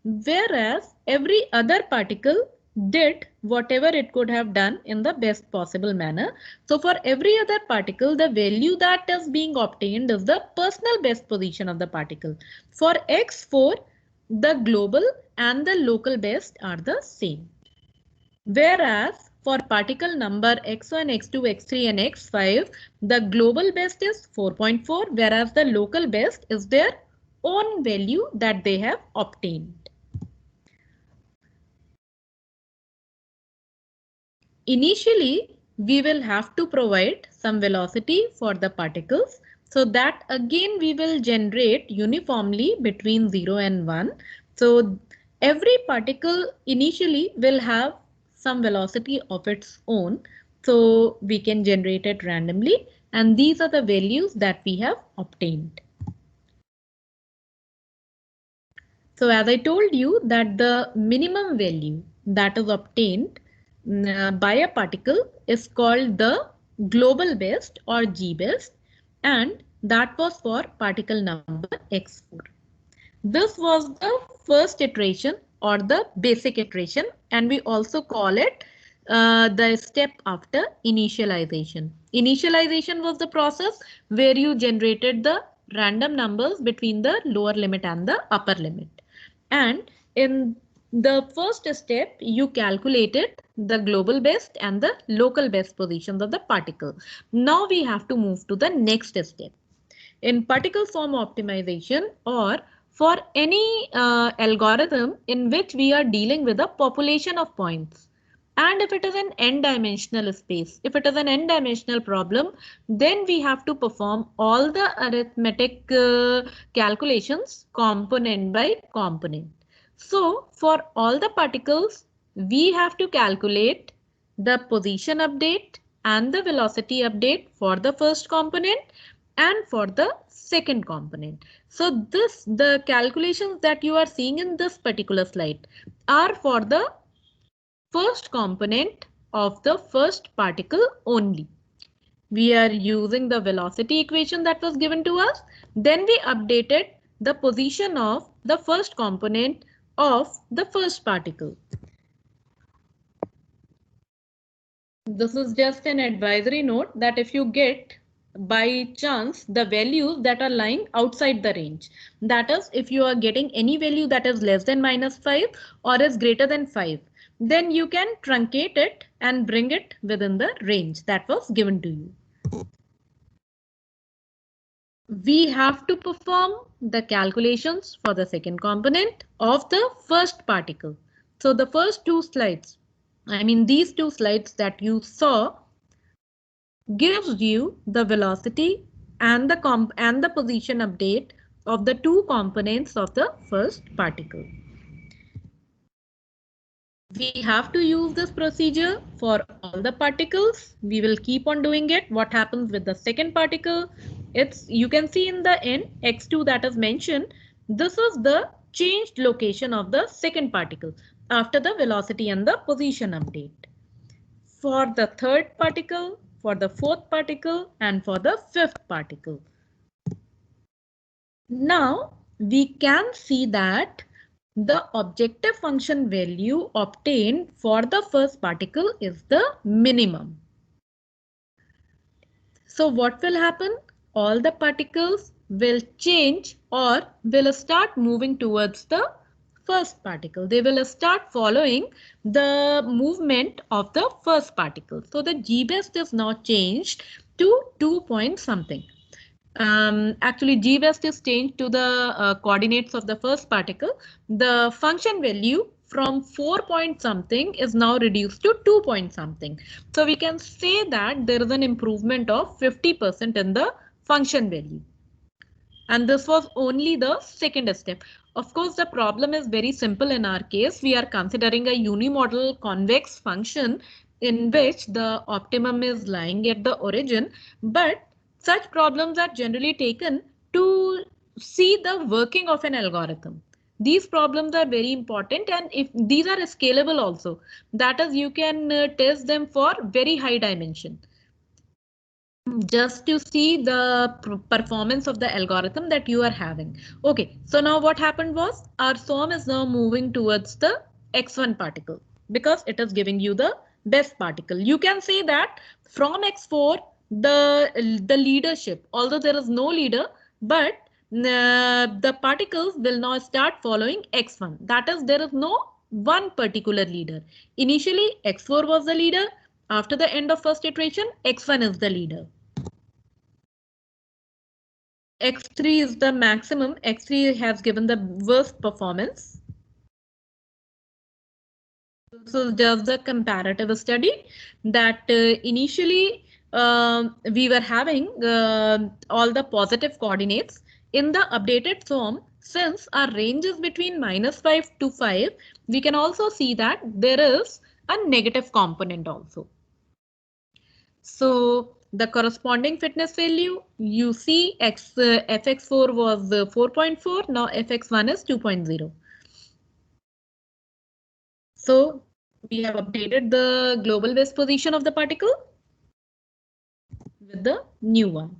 Speaker 1: whereas every other particle did whatever it could have done in the best possible manner. So for every other particle, the value that is being obtained is the personal best position of the particle. For x4, the global and the local best are the same. Whereas for particle number x1, x2, x3 and x5, the global best is 4.4, whereas the local best is their own value that they have obtained. Initially, we will have to provide some velocity for the particles. So that again we will generate uniformly between 0 and 1. So every particle initially will have some velocity of its own. So we can generate it randomly, and these are the values that we have obtained. So as I told you that the minimum value that is obtained by a particle is called the global best or G best, and that was for particle number x4. This was the first iteration or the basic iteration, and we also call it the step after initialization. Initialization was the process where you generated the random numbers between the lower limit and the upper limit. And in the first step, you calculated the global best and the local best positions of the particle. Now we have to move to the next step. In particle swarm optimization, or for any algorithm in which we are dealing with a population of points, and if it is an n-dimensional space, if it is an n-dimensional problem, then we have to perform all the arithmetic calculations component by component. So for all the particles, we have to calculate the position update and the velocity update for the first component and for the second component. So the calculations that you are seeing in this particular slide are for the first component of the first particle only. We are using the velocity equation that was given to us. Then we updated the position of the first component of the first particle. This is just an advisory note that if you get by chance the values that are lying outside the range, that is if you are getting any value that is less than -5 or is greater than 5, then you can truncate it and bring it within the range that was given to you. We have to perform the calculations for the second component of the first particle. So the first two slides I mean, these two slides that you saw gives you the velocity and the position update of the two components of the first particle. We have to use this procedure for all the particles. We will keep on doing it. What happens with the second particle? You can see in the end x2 that is mentioned. This is the changed location of the second particle after the velocity and the position update. For the third particle, for the fourth particle, and for the fifth particle. Now we can see that the objective function value obtained for the first particle is the minimum. So what will happen? All the particles will change or will start moving towards the first particle. They will start following the movement of the first particle. So the G best is now changed to 2 point something. Actually, G best is changed to the coordinates of the first particle. The function value from 4 point something is now reduced to 2 point something. So we can say that there is an improvement of 50% in the function value. And this was only the second step. Of course, the problem is very simple in our case. We are considering a unimodal convex function in which the optimum is lying at the origin, but such problems are generally taken to see the working of an algorithm. These problems are very important, and if these are scalable also, that is, you can test them for very high dimension just to see the performance of the algorithm that you are having. Okay, so now what happened was our SOM is now moving towards the X1 particle because it is giving you the best particle. You can say that from X4, the leadership, although there is no leader, but the particles will now start following X1. That is, there is no one particular leader. Initially, X4 was the leader. After the end of first iteration, X1 is the leader. X3 is the maximum. X3 has given the worst performance. So just the comparative study that initially we were having all the positive coordinates in the updated SOM. Since our range is between -5 to 5, we can also see that there is a negative component also. So the corresponding fitness value, you see fx4 was 4.4, now fx1 is 2.0. So we have updated the global best position of the particle with the new one.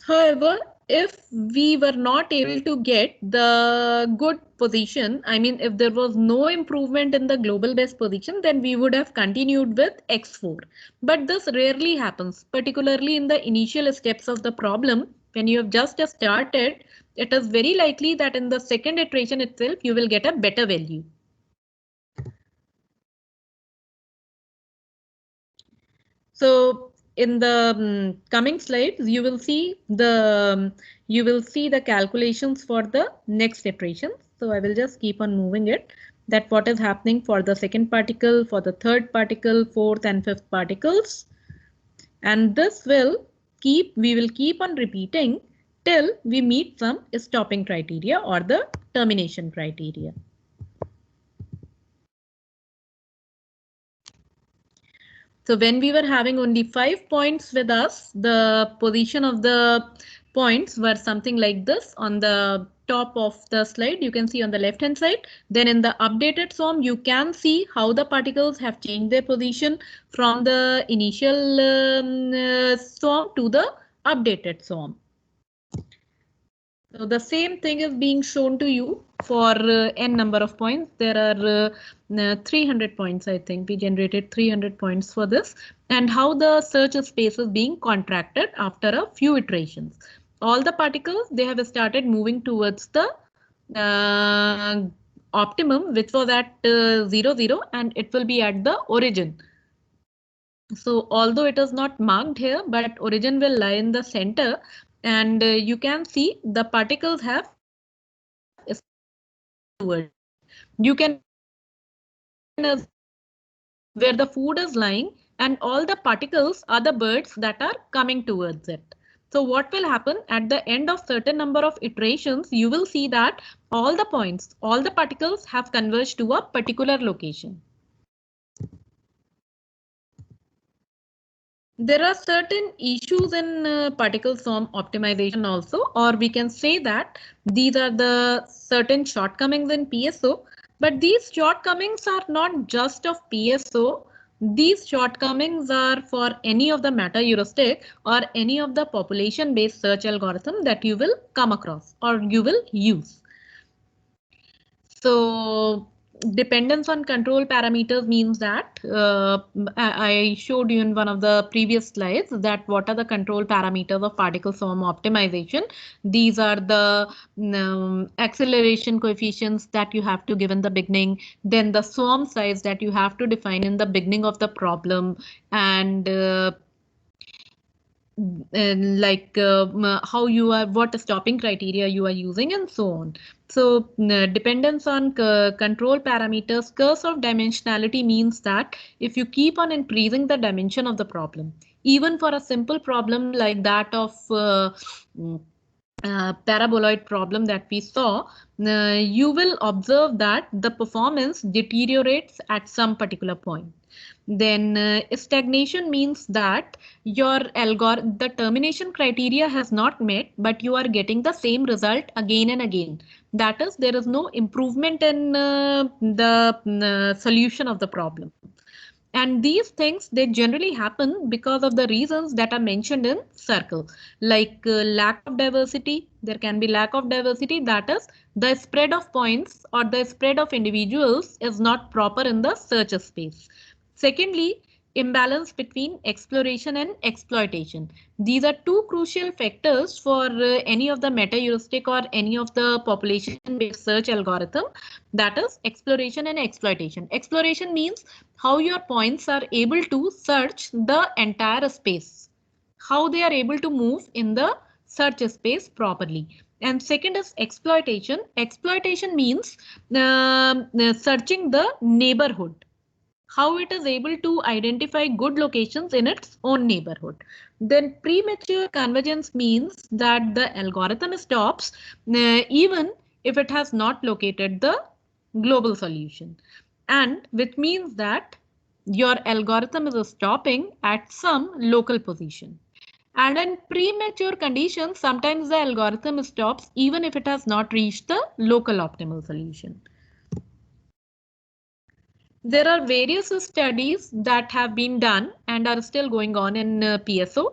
Speaker 1: However, if we were not able to get the good position, I mean, if there was no improvement in the global best position, then we would have continued with X4. But this rarely happens, particularly in the initial steps of the problem. When you have just started, it is very likely that in the second iteration itself, you will get a better value. So in the coming slides, you will see the calculations for the next iteration. So I will just keep on moving it, that what is happening for the second particle, for the third particle, fourth and fifth particles. And this will we will keep on repeating till we meet some stopping criteria or the termination criteria. So when we were having only 5 points with us, the position of the points were something like this on the top of the slide. You can see on the left hand side. Then in the updated SOM, you can see how the particles have changed their position from the initial SOM to the updated SOM. So the same thing is being shown to you for n number of points. There are 300 points, I think. We generated 300 points for this, and how the search space is being contracted after a few iterations. All the particles, they have started moving towards the optimum, which was at 0, 0, and it will be at the origin. So although it is not marked here, but origin will lie in the center. And you can see the particles have. You can is where the food is lying, and all the particles are the birds that are coming towards it. So what will happen at the end of certain number of iterations, you will see that all the points, all the particles have converged to a particular location. There are certain issues in particle swarm optimization also, or we can say that these are the certain shortcomings in PSO, but these shortcomings are not just of PSO. These shortcomings are for any of the meta heuristic or any of the population based search algorithm that you will come across or you will use. So dependence on control parameters means that I showed you in one of the previous slides that what are the control parameters of particle swarm optimization. These are the acceleration coefficients that you have to give in the beginning, then the swarm size that you have to define in the beginning of the problem, and how you are, what stopping criteria you are using, and so on. So dependence on control parameters, curse of dimensionality means that if you keep on increasing the dimension of the problem, even for a simple problem like that of paraboloid problem that we saw, you will observe that the performance deteriorates at some particular point. Then stagnation means that your algorithm, the termination criteria has not met, but you are getting the same result again and again. That is, there is no improvement in the solution of the problem. And these things, they generally happen because of the reasons that are mentioned in circle, like lack of diversity. There can be lack of diversity, that is, the spread of points or the spread of individuals is not proper in the search space. Secondly, imbalance between exploration and exploitation. These are two crucial factors for any of the meta heuristic or any of the population based search algorithm, that is exploration and exploitation. Exploration means how your points are able to search the entire space, how they are able to move in the search space properly. And second is exploitation. Exploitation means searching the neighborhood, how it is able to identify good locations in its own neighborhood. Then premature convergence means that the algorithm stops even if it has not located the global solution, and which means that your algorithm is stopping at some local position. And in premature conditions, sometimes the algorithm stops even if it has not reached the local optimal solution. There are various studies that have been done and are still going on in PSO.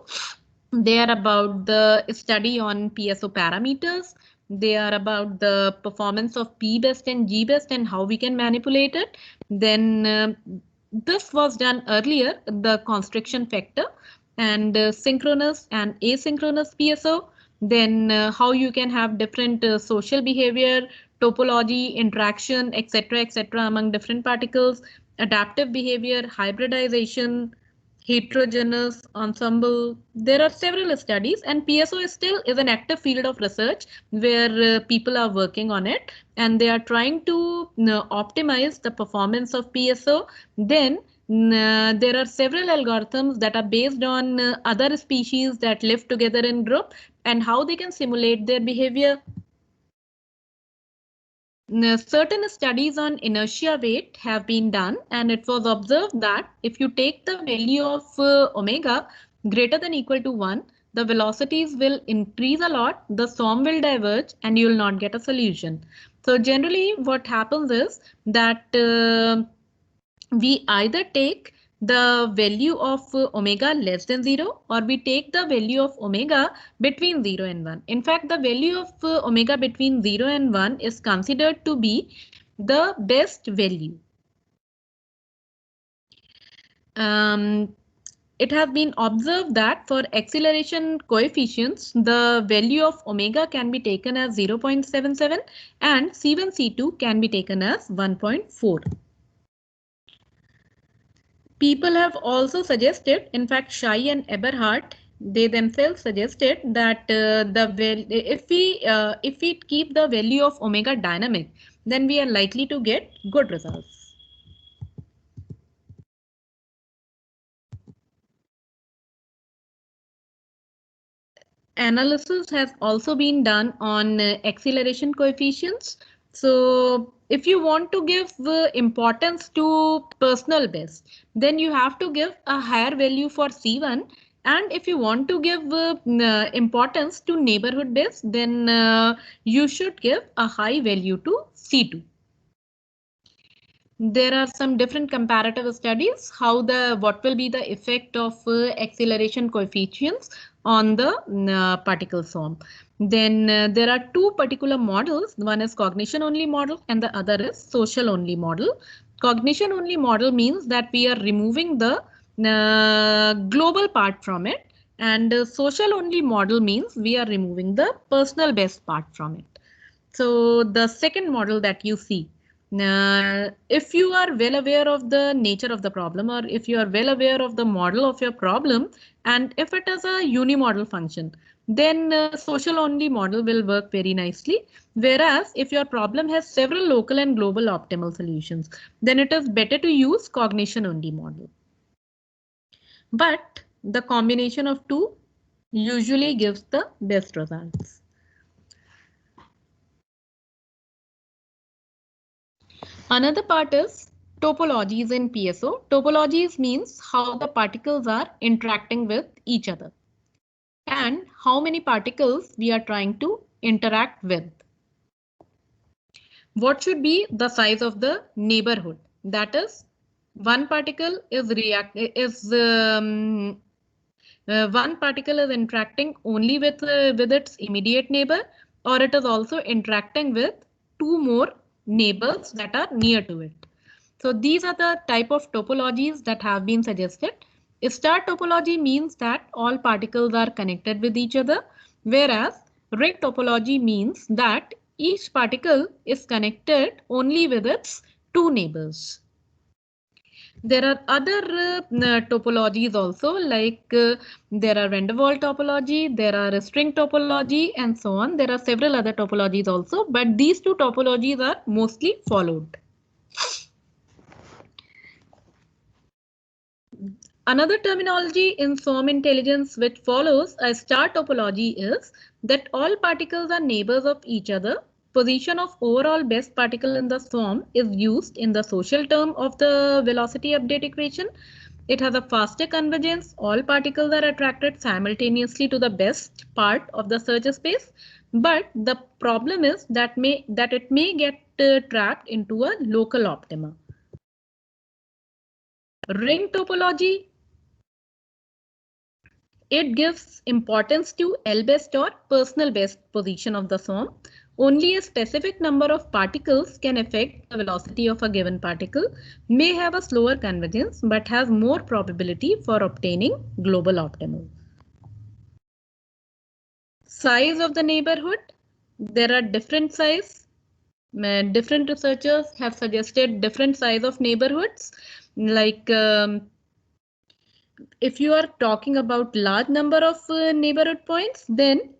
Speaker 1: They are about the study on PSO parameters. They are about the performance of P-best and G-best and how we can manipulate it. Then this was done earlier, the constriction factor, and synchronous and asynchronous PSO. Then how you can have different social behavior, topology, interaction, etc., etc. among different particles, adaptive behavior, hybridization, heterogeneous ensemble. There are several studies, and PSO still is an active field of research where people are working on it and they are trying to optimize the performance of PSO. Then there are several algorithms that are based on other species that live together in group and how they can simulate their behavior. Certain studies on inertia weight have been done, and it was observed that if you take the value of omega greater than equal to 1, the velocities will increase a lot, the swarm will diverge, and you will not get a solution. So generally what happens is that we either take the value of omega less than 0, or we take the value of omega between 0 and 1. In fact, the value of omega between 0 and 1 is considered to be the best value. It has been observed that for acceleration coefficients, the value of omega can be taken as 0.77 and C1, C2 can be taken as 1.4. People have also suggested, in fact, Shai and Eberhardt, they themselves suggested that if we keep the value of omega dynamic, then we are likely to get good results. analysis has also been done on acceleration coefficients. So if you want to give importance to personal best, then you have to give a higher value for C1. And if you want to give importance to neighborhood best, then you should give a high value to C2. There are some different comparative studies what will be the effect of acceleration coefficients on the particle swarm. Then there are two particular models. One is cognition only model and the other is social only model. Cognition only model means that we are removing the global part from it, and social only model means we are removing the personal best part from it. So the second model that you see, if you are well aware of the nature of the problem, or if you are well aware of the model of your problem, and if it is a unimodal function, then social only model will work very nicely. Whereas if your problem has several local and global optimal solutions, then it is better to use cognition only model. But the combination of two usually gives the best results. Another part is topologies in PSO. Topologies means how the particles are interacting with each other and how many particles we are trying to interact with. What should be the size of the neighborhood? That is, one particle is one particle is interacting only with its immediate neighbor, or it is also interacting with two more neighbors that are near to it. So these are the type of topologies that have been suggested. Star topology means that all particles are connected with each other, whereas ring topology means that each particle is connected only with its two neighbors. There are other topologies also, like there are van der Waals topology, there are string topology, and so on. There are several other topologies also, but these two topologies are mostly followed. Another terminology in swarm intelligence which follows a star topology is that all particles are neighbors of each other. Position of overall best particle in the swarm is used in the social term of the velocity update equation. It has a faster convergence. All particles are attracted simultaneously to the best part of the search space. But the problem is that it may get trapped into a local optima. Ring topology, it gives importance to L best or personal best position of the swarm. Only a specific number of particles can affect the velocity of a given particle, may have a slower convergence, but has more probability for obtaining global optimal. Size of the neighborhood, there are different size. Different researchers have suggested different size of neighborhoods, like if you are talking about large number of neighborhood points, then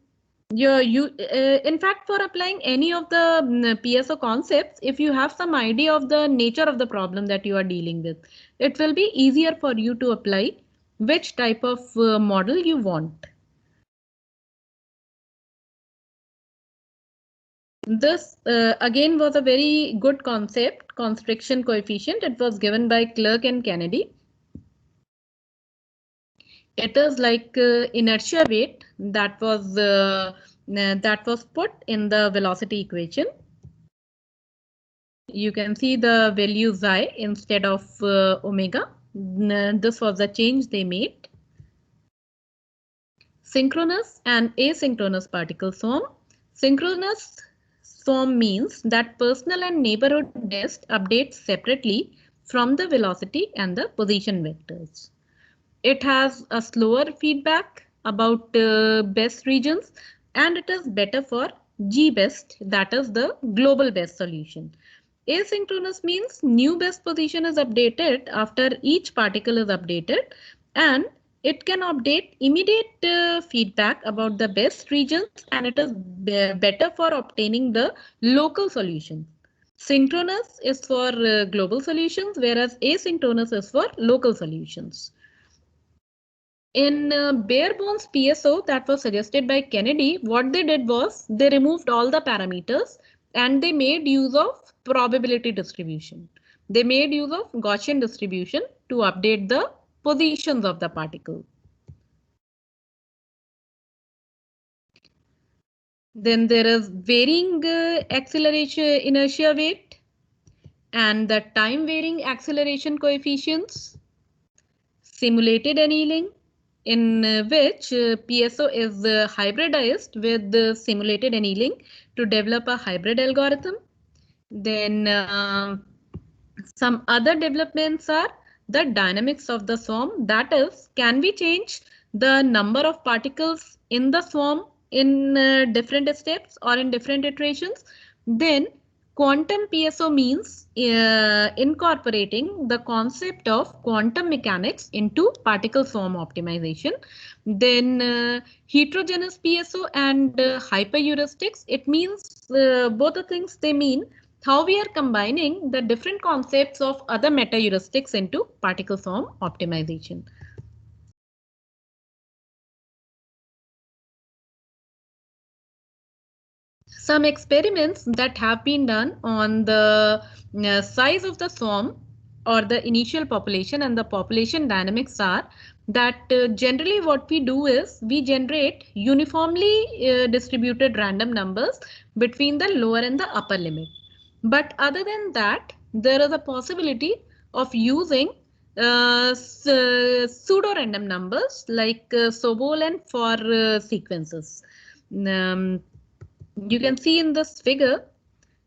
Speaker 1: in fact, for applying any of the PSO concepts, if you have some idea of the nature of the problem that you are dealing with, it will be easier for you to apply which type of model you want. This again was a very good concept, constriction coefficient. It was given by Clerk and Kennedy. It is like inertia weight that was put in the velocity equation. You can see the value xi instead of omega. This was the change they made. Synchronous and asynchronous particle swarm. Synchronous swarm means that personal and neighborhood best updates separately from the velocity and the position vectors. It has a slower feedback about best regions, and it is better for G-best, that is the global best solution. Asynchronous means new best position is updated after each particle is updated, and it can update immediate feedback about the best regions, and it is better for obtaining the local solution. Synchronous is for global solutions, whereas asynchronous is for local solutions. In bare bones PSO that was suggested by Kennedy, what they did was they removed all the parameters and they made use of probability distribution. They made use of Gaussian distribution to update the positions of the particle. Then there is varying acceleration inertia weight and the time varying acceleration coefficients, simulated annealing, in which PSO is hybridized with the simulated annealing to develop a hybrid algorithm. Then some other developments are the dynamics of the swarm. That is, can we change the number of particles in the swarm in different steps or in different iterations? Then quantum PSO means incorporating the concept of quantum mechanics into particle swarm optimization. Then heterogeneous PSO and hyperheuristics. It means both the things they mean how we are combining the different concepts of other meta heuristics into particle swarm optimization. Some experiments that have been done on the size of the swarm or the initial population and the population dynamics are that generally what we do is we generate uniformly distributed random numbers between the lower and the upper limit. But other than that, there is a possibility of using pseudo random numbers like Sobol and for sequences. You can see in this figure,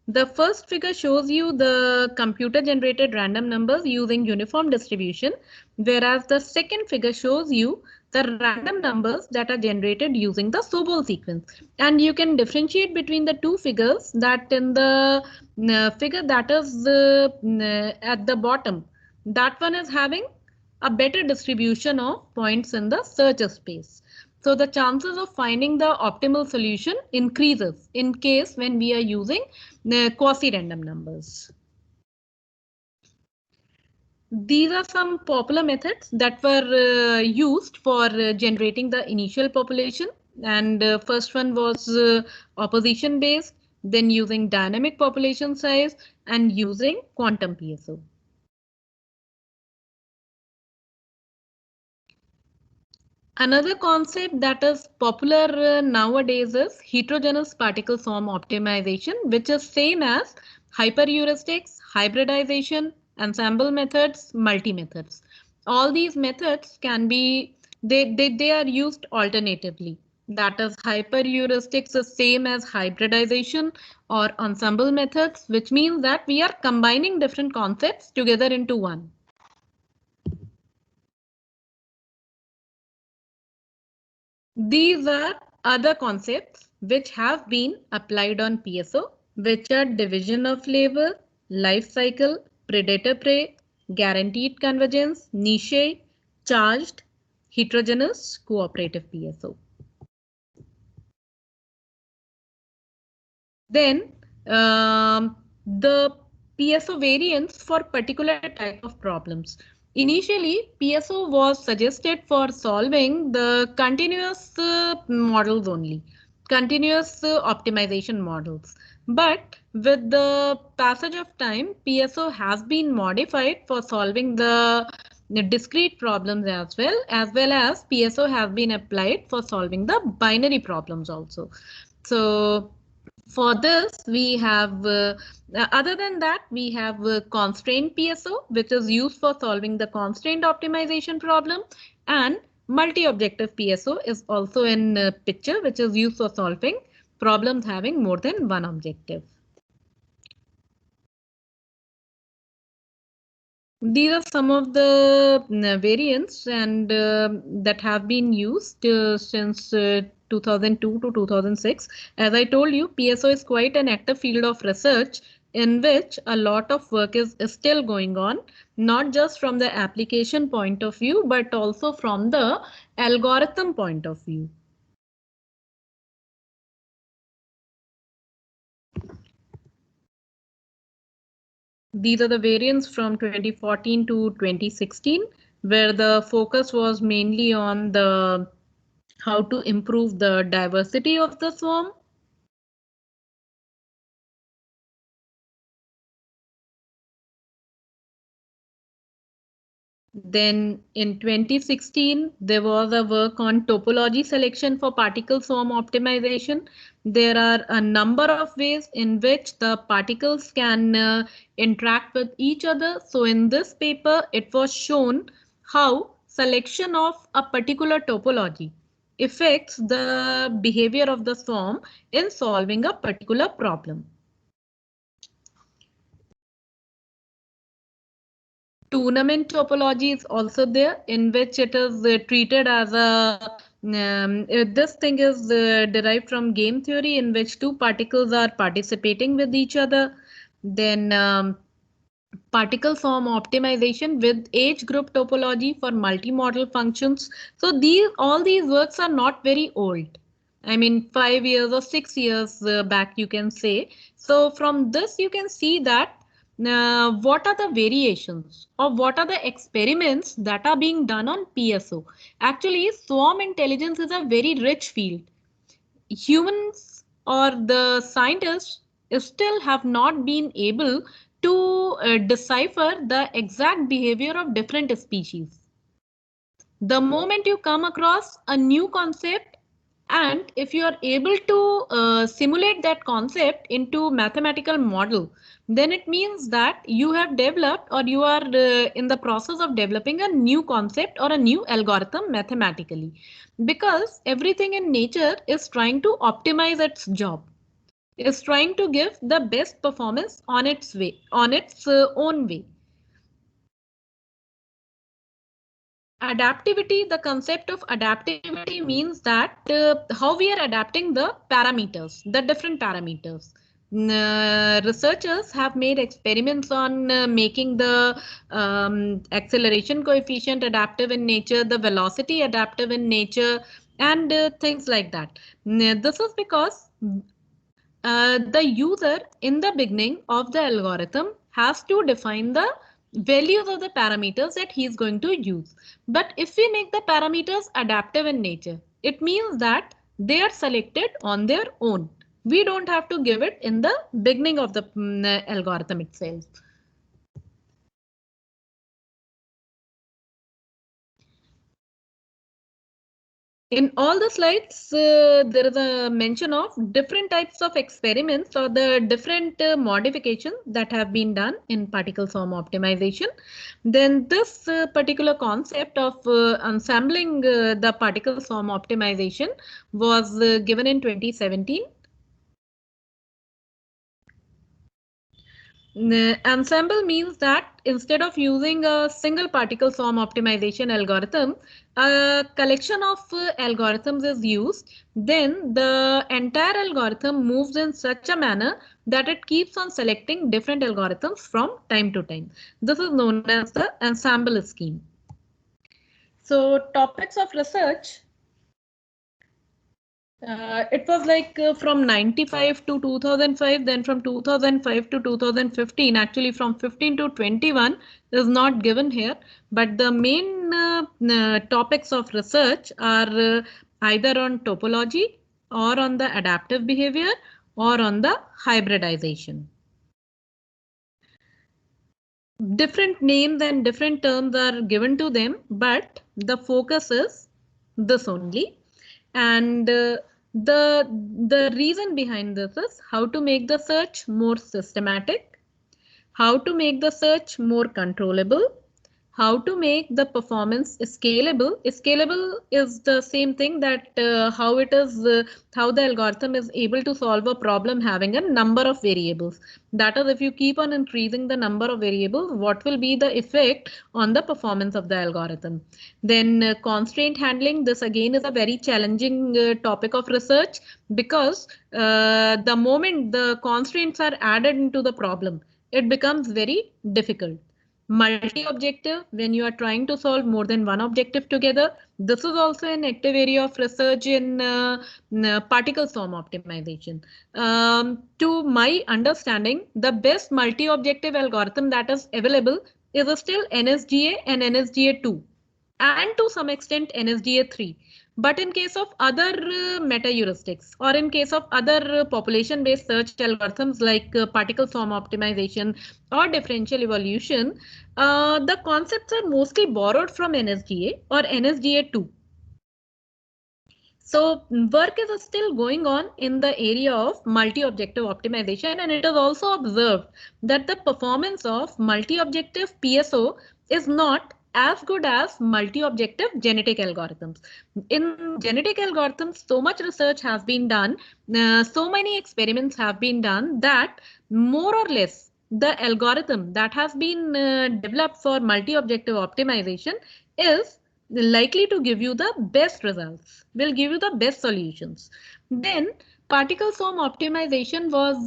Speaker 1: the first figure shows you the computer generated random numbers using uniform distribution, whereas the second figure shows you the random numbers that are generated using the Sobol sequence. And you can differentiate between the two figures that in the figure that is at the bottom, that one is having a better distribution of points in the search space. So the chances of finding the optimal solution increases in case when we are using quasi-random numbers. These are some popular methods that were used for generating the initial population. And first one was opposition based, then using dynamic population size and using quantum PSO. Another concept that is popular nowadays is heterogeneous particle swarm optimization, which is same as hyperheuristics, hybridization, ensemble methods, multi-methods. All these methods can be, they are used alternatively. That is, hyperheuristics is same as hybridization or ensemble methods, which means that we are combining different concepts together into one. These are other concepts which have been applied on PSO, which are division of labor, life cycle, predator-prey, guaranteed convergence, niche, charged, heterogeneous, cooperative PSO. Then the PSO variants for particular type of problems. Initially, PSO was suggested for solving the continuous models only, continuous optimization models. But with the passage of time, PSO has been modified for solving the discrete problems as well as PSO has been applied for solving the binary problems also. So for this, we have, other than that, we have constraint PSO, which is used for solving the constraint optimization problem, and multi-objective PSO is also in picture, which is used for solving problems having more than one objective. These are some of the variants and that have been used since 2002 to 2006. As I told you, PSO is quite an active field of research in which a lot of work is still going on, not just from the application point of view, but also from the algorithm point of view. These are the variants from 2014 to 2016. where the focus was mainly on the how to improve the diversity of the swarm. Then in 2016, there was a work on topology selection for particle swarm optimization. There are a number of ways in which the particles can interact with each other. So in this paper, it was shown how selection of a particular topology affects the behavior of the swarm in solving a particular problem. Tournament topology is also there, in which it is treated as a this thing is derived from game theory, in which two particles are participating with each other. Then particle swarm optimization with age group topology for multi-model functions. So all these works are not very old. I mean, 5 years or 6 years back, you can say. So from this, you can see that what are the variations or what are the experiments that are being done on PSO. Actually, swarm intelligence is a very rich field. Humans or the scientists still have not been able to decipher the exact behavior of different species. The moment you come across a new concept, and if you are able to simulate that concept into mathematical model, then it means that you have developed or you are in the process of developing a new concept or a new algorithm mathematically, because everything in nature is trying to optimize its job, is trying to give the best performance on its way, on its own way. Adaptivity, the concept of adaptivity means that how we are adapting the parameters, the different parameters. Researchers have made experiments on making the acceleration coefficient adaptive in nature, the velocity adaptive in nature, and things like that. This is because the user in the beginning of the algorithm has to define the values of the parameters that he is going to use. But if we make the parameters adaptive in nature, it means that they are selected on their own. We don't have to give it in the beginning of the algorithm itself. In all the slides, there is a mention of different types of experiments or the different modifications that have been done in particle swarm optimization. Then this particular concept of ensembling the particle swarm optimization was given in 2017. Ensemble means that instead of using a single particle swarm optimization algorithm, a collection of algorithms is used. Then the entire algorithm moves in such a manner that it keeps on selecting different algorithms from time to time. This is known as the ensemble scheme. So topics of research. It was like from 95 to 2005, then from 2005 to 2015, actually from 15 to 21 is not given here, but the main topics of research are either on topology or on the adaptive behavior or on the hybridization. Different names and different terms are given to them, but the focus is this only. And the reason behind this is how to make the search more systematic, how to make the search more controllable, how to make the performance scalable. Scalable is the same thing that how the algorithm is able to solve a problem having a number of variables. That is, if you keep on increasing the number of variables, what will be the effect on the performance of the algorithm? Then constraint handling. This again is a very challenging topic of research, because the moment the constraints are added into the problem, it becomes very difficult. Multi-objective, when you are trying to solve more than one objective together. This is also an active area of research in particle swarm optimization. To my understanding, the best multi-objective algorithm that is available is still NSGA and NSGA2. and to some extent NSDA 3. But in case of other meta-heuristics, or in case of other population-based search algorithms like particle swarm optimization or differential evolution, the concepts are mostly borrowed from NSDA or NSDA 2. So work is still going on in the area of multi-objective optimization, and it is also observed that the performance of multi-objective PSO is not as good as multi-objective genetic algorithms. In genetic algorithms, so much research has been done, so many experiments have been done that more or less the algorithm that has been developed for multi-objective optimization is likely to give you the best results, will give you the best solutions. Then particle swarm optimization was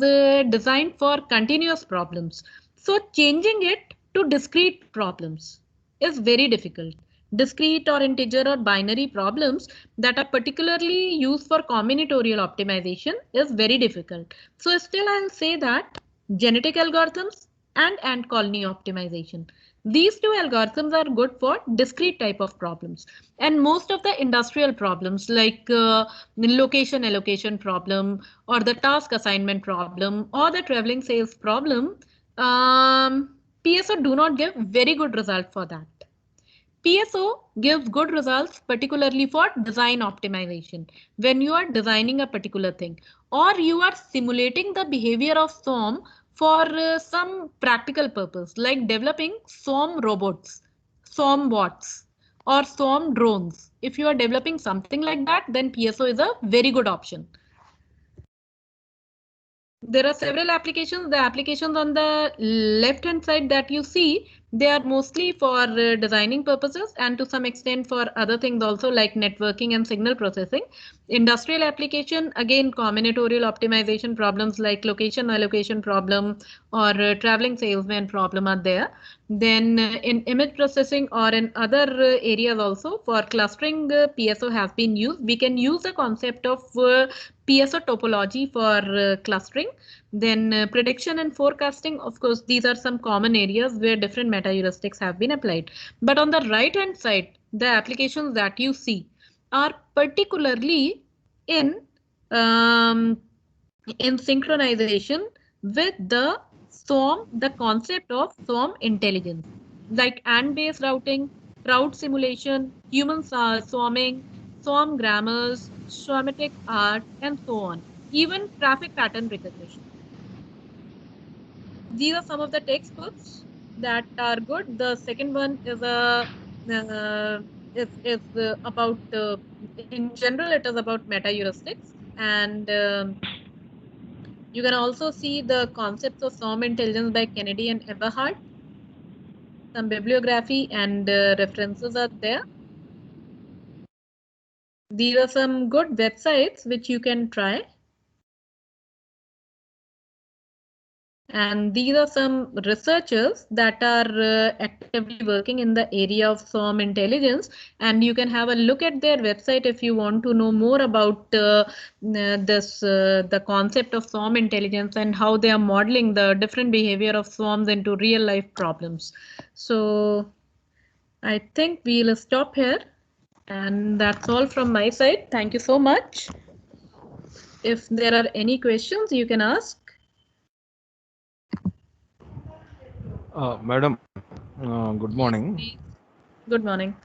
Speaker 1: designed for continuous problems. So changing it to discrete problems is very difficult. Discrete or integer or binary problems that are particularly used for combinatorial optimization is very difficult. So still I'll say that genetic algorithms and ant colony optimization. These two algorithms are good for discrete type of problems, and most of the industrial problems like the location allocation problem or the task assignment problem or the traveling sales problem, PSO do not give very good result for that. PSO gives good results particularly for design optimization when you are designing a particular thing or you are simulating the behavior of swarm for some practical purpose like developing swarm robots, swarm bots or swarm drones. If you are developing something like that, then PSO is a very good option. There are several applications. The applications on the left hand side that you see, they are mostly for designing purposes and to some extent for other things also like networking and signal processing. Industrial application, again combinatorial optimization problems like location allocation problem or traveling salesman problem are there. Then in image processing or in other areas also for clustering, PSO has been used. We can use the concept of PSO topology for clustering. Then prediction and forecasting, of course, these are some common areas where different meta heuristics have been applied. But on the right hand side, the applications that you see are particularly in synchronization with the swarm, the concept of swarm intelligence, like ant-based routing, crowd simulation, human swarming, swarm grammars, swarmatic art, and so on. Even traffic pattern recognition. These are some of the textbooks that are good. The second one is about in general it is about meta heuristics, and you can also see the concepts of swarm intelligence by Kennedy and Eberhard. Some bibliography and references are there. These are some good websites which you can try. And these are some researchers that are actively working in the area of swarm intelligence, and you can have a look at their website if you want to know more about the concept of swarm intelligence and how they are modeling the different behavior of swarms into real life problems. So I think we'll stop here, and that's all from my side. Thank you so much. If there are any questions, you can ask.
Speaker 5: Madam, good morning.
Speaker 1: Good morning.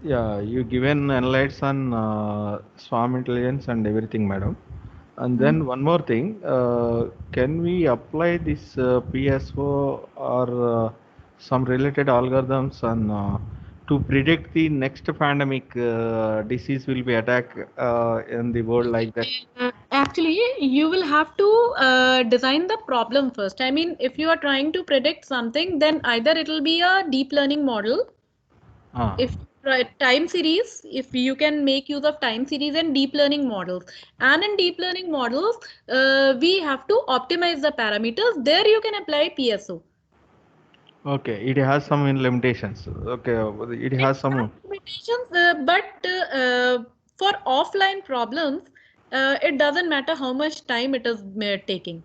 Speaker 5: Yeah, you given analytes on swarm intelligence and everything, madam. And then one more thing, can we apply this PSO or some related algorithms on to predict the next pandemic disease will be attacked in the world like that?
Speaker 1: Actually, you will have to design the problem first. I mean, if you are trying to predict something, then either it will be a deep learning model. If time series, if you can make use of time series and deep learning models, and in deep learning models, we have to optimize the parameters. There you can apply PSO.
Speaker 5: Okay, it has some limitations. Okay, it has some
Speaker 1: limitations, but for offline problems, it doesn't matter how much time it is taking.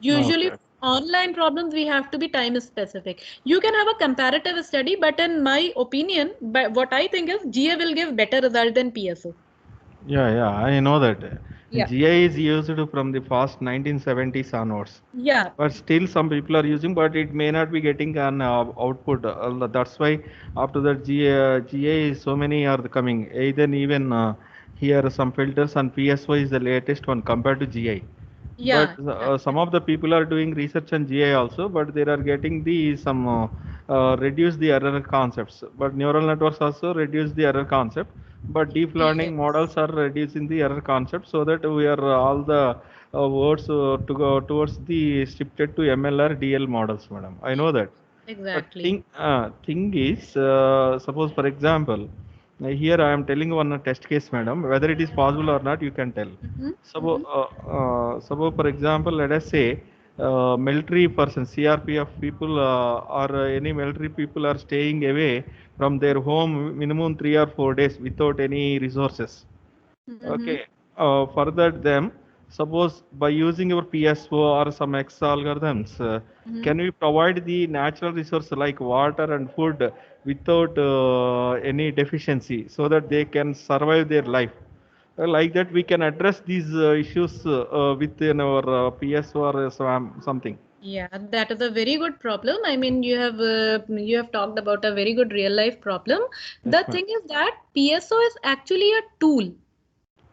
Speaker 1: Usually, online problems, we have to be time specific. You can have a comparative study, but in my opinion, but what I think is GA will give better result than PSO.
Speaker 5: Yeah, I know that.
Speaker 1: Yeah.
Speaker 5: GI is used from the past 1970s onwards.
Speaker 1: Yeah.
Speaker 5: But still some people are using, but it may not be getting an output. That's why after that GA so many are coming. Even here some filters, and PSO is the latest one compared to GI.
Speaker 1: Yeah.
Speaker 5: But some of the people are doing research on GI also, but they are getting the some reduce the error concepts. But neural networks also reduce the error concept. But deep learning
Speaker 1: Yes.
Speaker 5: models are reducing the error concept, so that we are all the words to go towards the shifted to MLR DL models, madam. I know that. But
Speaker 1: Exactly.
Speaker 5: thing is, suppose for example, here I am telling one test case, madam. Whether it is possible or not, you can tell. Suppose for example, let us say military person, CRPF people, or any military people are staying away from their home minimum 3 or 4 days without any resources. Okay. Further them, suppose by using your PSO or some X algorithms, can we provide the natural resource like water and food without any deficiency, so that they can survive their life? Like that, we can address these issues within our PSO or something.
Speaker 1: Yeah, that is a very good problem. I mean, you have talked about a very good real life problem.
Speaker 5: Yes,
Speaker 1: The
Speaker 5: ma'am.
Speaker 1: thing is that PSO is actually a tool.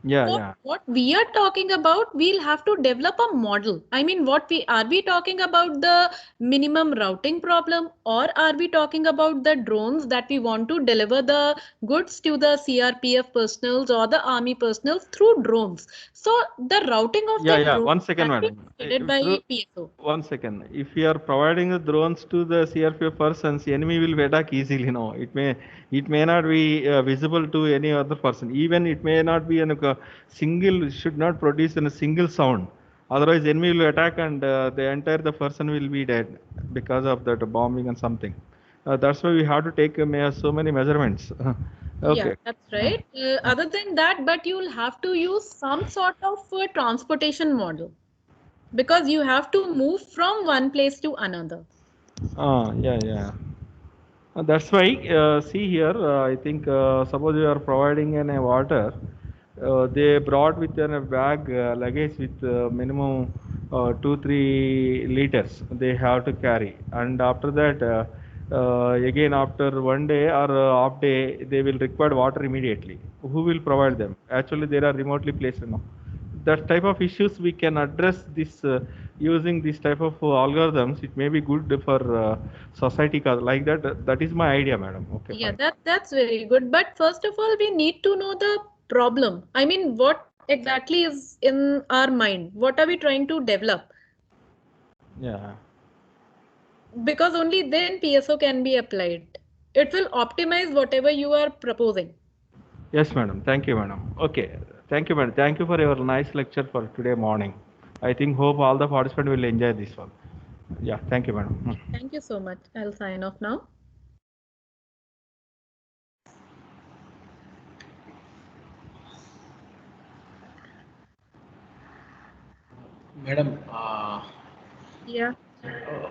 Speaker 5: Yeah.
Speaker 1: What we are talking about, we'll have to develop a model. I mean, are we talking about the minimum routing problem, or are we talking about the drones that we want to deliver the goods to the CRPF personals or the army personals through drones? So the routing of the
Speaker 5: Yeah.
Speaker 1: drone
Speaker 5: 1 second,
Speaker 1: that is
Speaker 5: madam.
Speaker 1: decided by PSO.
Speaker 5: 1 second. If you are providing the drones to the CRPF persons, enemy will attack easily. No, it may not be visible to any other person. Even it may not be in a single. Should not produce in a single sound. Otherwise, enemy will attack, and the entire the person will be dead because of that bombing and something. That's why we have to take so many measurements.
Speaker 1: Yeah,
Speaker 5: Okay.
Speaker 1: that's right. Other than that, but you'll have to use some sort of transportation model, because you have to move from one place to another.
Speaker 5: Yeah. That's why, see here, I think, suppose you are providing in a water, they brought within a bag luggage with minimum 2-3 liters they have to carry. And after that, again after 1 day or half day, they will require water immediately. Who will provide them? Actually, they are remotely placed now. That type of issues we can address this using this type of algorithms. It may be good for society like that. That is my idea, madam. Okay,
Speaker 1: Yeah,
Speaker 5: fine.
Speaker 1: that's very good. But first of all, we need to know the problem. I mean, what exactly is in our mind? What are we trying to develop?
Speaker 5: Yeah.
Speaker 1: Because only then PSO can be applied. It will optimize whatever you are proposing.
Speaker 5: Yes, madam. Thank you, madam. Okay. Thank you, madam. Thank you for your nice lecture for today morning. I think hope all the participants will enjoy this one. Yeah. Thank you, madam.
Speaker 1: Thank you so much. I'll sign off now.
Speaker 3: Madam,
Speaker 1: Yeah.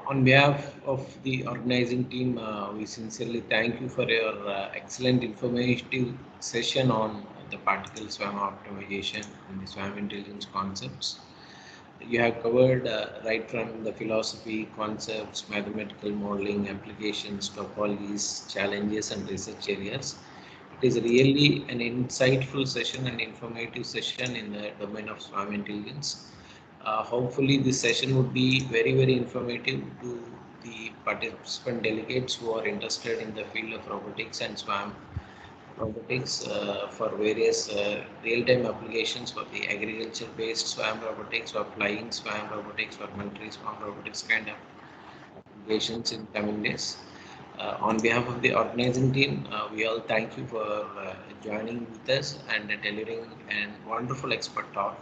Speaker 3: on behalf of the organizing team, we sincerely thank you for your excellent informative session on the particle swarm optimization and the swarm intelligence concepts. You have covered right from the philosophy, concepts, mathematical modeling, applications, topologies, challenges, and research areas. It is really an insightful session and informative session in the domain of swarm intelligence. Hopefully, this session would be very, very informative to the participant delegates who are interested in the field of robotics and swarm robotics for various real-time applications for the agriculture-based swarm robotics or flying swarm robotics or military swarm robotics kind of applications in coming days. On behalf of the organizing team, we all thank you for joining with us and delivering a wonderful expert talk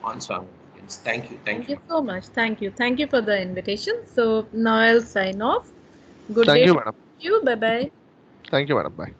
Speaker 3: on swarm robotics. Thank you.
Speaker 1: Thank you so much. Thank you. Thank you for the invitation. So now I'll sign off. Good
Speaker 4: Thank
Speaker 1: day
Speaker 4: you,
Speaker 1: to
Speaker 4: madam.
Speaker 1: you. Bye bye.
Speaker 4: Thank you, madam. Bye.